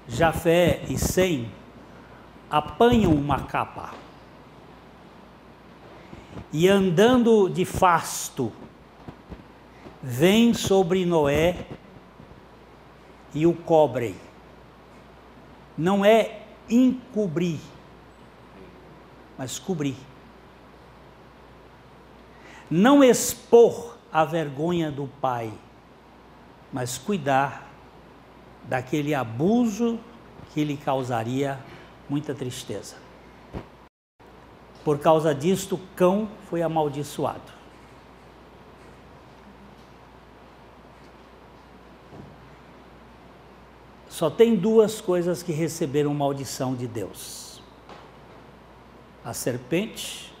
Jafé e Sem apanham uma capa e, andando de fasto, vêm sobre Noé e o cobrem. Não é encobrir, mas cobrir. Não expor a vergonha do pai, mas cuidar daquele abuso que lhe causaria muita tristeza. Por causa disto, Cão foi amaldiçoado. Só tem duas coisas que receberam maldição de Deus: a serpente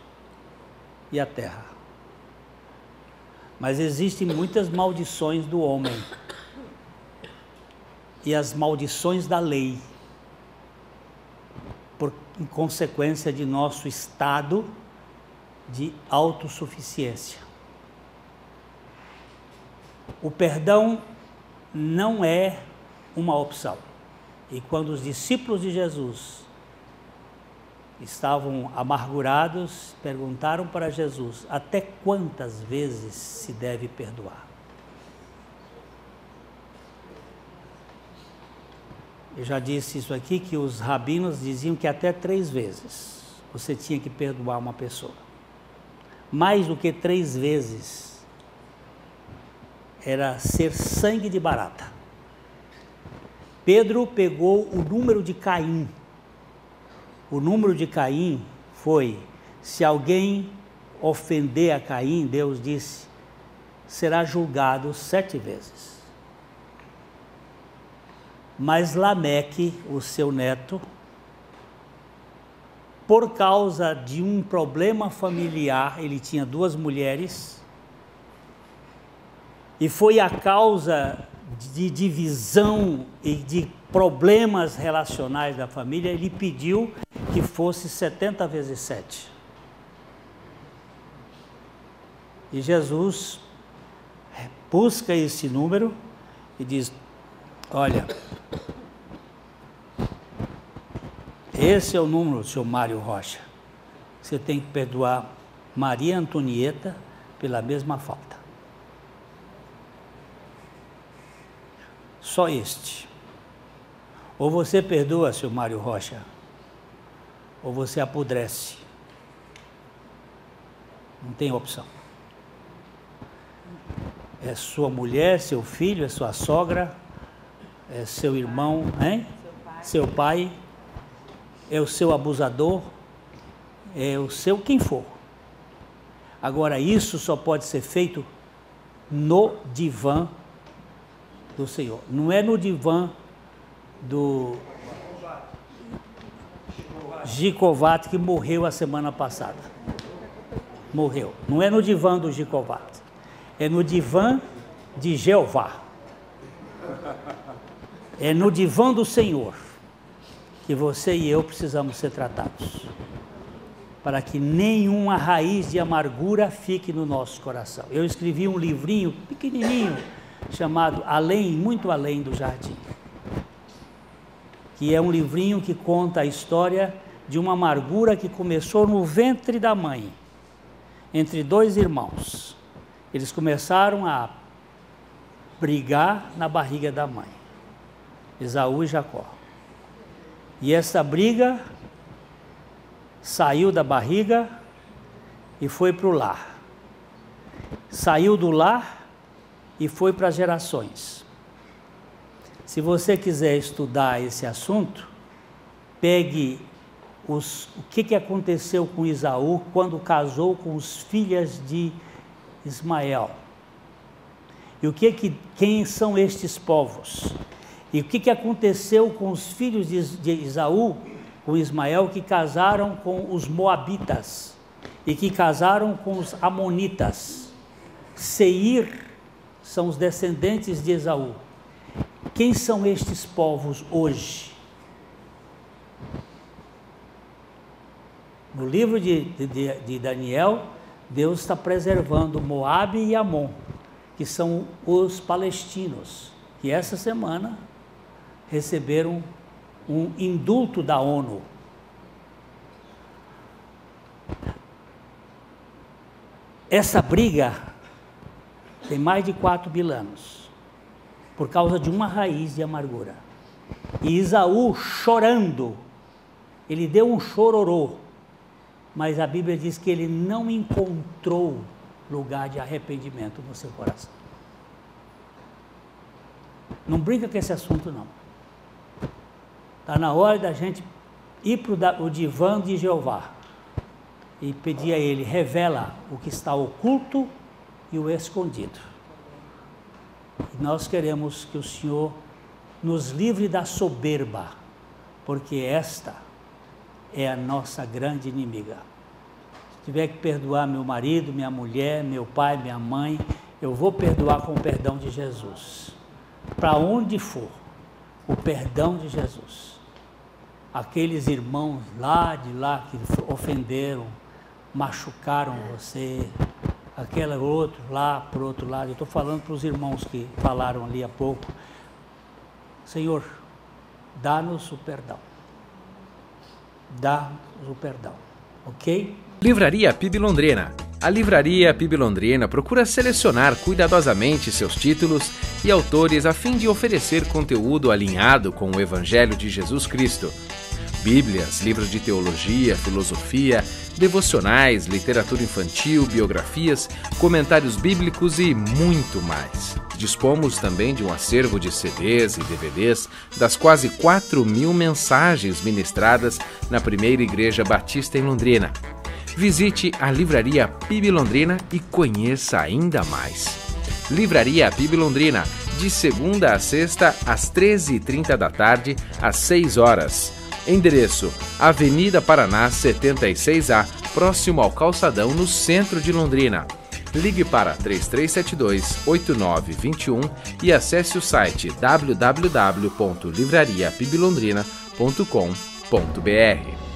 e a terra. Mas existem muitas maldições do homem e as maldições da lei, em consequência de nosso estado de autossuficiência. O perdão não é uma opção. E quando os discípulos de Jesus estavam amargurados, perguntaram para Jesus: até quantas vezes se deve perdoar? Eu já disse isso aqui, que os rabinos diziam que até 3 vezes você tinha que perdoar uma pessoa. Mais do que 3 vezes era ser sangue de barata. Pedro pegou o número de Caim. O número de Caim foi: se alguém ofender a Caim, Deus disse, será julgado 7 vezes. Mas Lameque, o seu neto, por causa de um problema familiar, ele tinha 2 mulheres, e foi a causa de divisão e de problemas relacionais da família, ele pediu que fosse 70 vezes 7. E Jesus busca esse número e diz: olha, esse é o número, senhor Mário Rocha. Você tem que perdoar Maria Antonieta pela mesma falta. Só este. Ou você perdoa, senhor Mário Rocha, ou você apodrece. Não tem opção. É sua mulher, seu filho, é sua sogra, é seu irmão, hein? Seu pai, é o seu abusador, é o seu quem for. Agora, isso só pode ser feito no divã do Senhor. Não é no divã do Gicovat, que morreu a semana passada. Morreu. Não é no divã do Gicovat. É no divã de Jeová. É no divã do Senhor que você e eu precisamos ser tratados, para que nenhuma raiz de amargura fique no nosso coração. Eu escrevi um livrinho pequenininho, chamado Além, Muito Além do Jardim, que é um livrinho que conta a história de uma amargura que começou no ventre da mãe, entre dois irmãos. Eles começaram a brigar na barriga da mãe, Esaú e Jacó. E essa briga saiu da barriga e foi para o lar. Saiu do lar e foi para as gerações. Se você quiser estudar esse assunto, pegue o que aconteceu com Esaú quando casou com os filhos de Ismael. E quem são estes povos? E o que aconteceu com os filhos de Esaú, com Ismael, que casaram com os moabitas e que casaram com os amonitas? Seir são os descendentes de Esaú. Quem são estes povos hoje? No livro de Daniel, Deus está preservando Moabe e Amon, que são os palestinos, que essa semana receberam um indulto da ONU. Essa briga tem mais de 4.000 anos, por causa de uma raiz de amargura. E Esaú, chorando, ele deu um chororô, mas a Bíblia diz que ele não encontrou lugar de arrependimento no seu coração. Não brinca com esse assunto, não. Está na hora da gente ir para o divã de Jeová e pedir a Ele, revela o que está oculto e o escondido. E nós queremos que o Senhor nos livre da soberba, porque esta é a nossa grande inimiga. Se tiver que perdoar meu marido, minha mulher, meu pai, minha mãe, eu vou perdoar com o perdão de Jesus. Para onde for, o perdão de Jesus. Aqueles irmãos lá que ofenderam, machucaram você, aquele outro lá, por outro lado. Eu estou falando para os irmãos que falaram ali há pouco. Senhor, dá-nos o perdão. Dá-nos o perdão, ok? Livraria PIB Londrina. A Livraria PIB Londrina procura selecionar cuidadosamente seus títulos e autores a fim de oferecer conteúdo alinhado com o Evangelho de Jesus Cristo. Bíblias, livros de teologia, filosofia, devocionais, literatura infantil, biografias, comentários bíblicos e muito mais. Dispomos também de um acervo de CDs e DVDs das quase 4.000 mensagens ministradas na primeira Igreja Batista em Londrina. Visite a Livraria PIB Londrina e conheça ainda mais. Livraria PIB Londrina, de segunda a sexta, às 13h30 da tarde, às 6 horas. Endereço: Avenida Paraná 76A, próximo ao Calçadão, no centro de Londrina. Ligue para 3372-8921 e acesse o site www.livrariapiblondrina.com.br.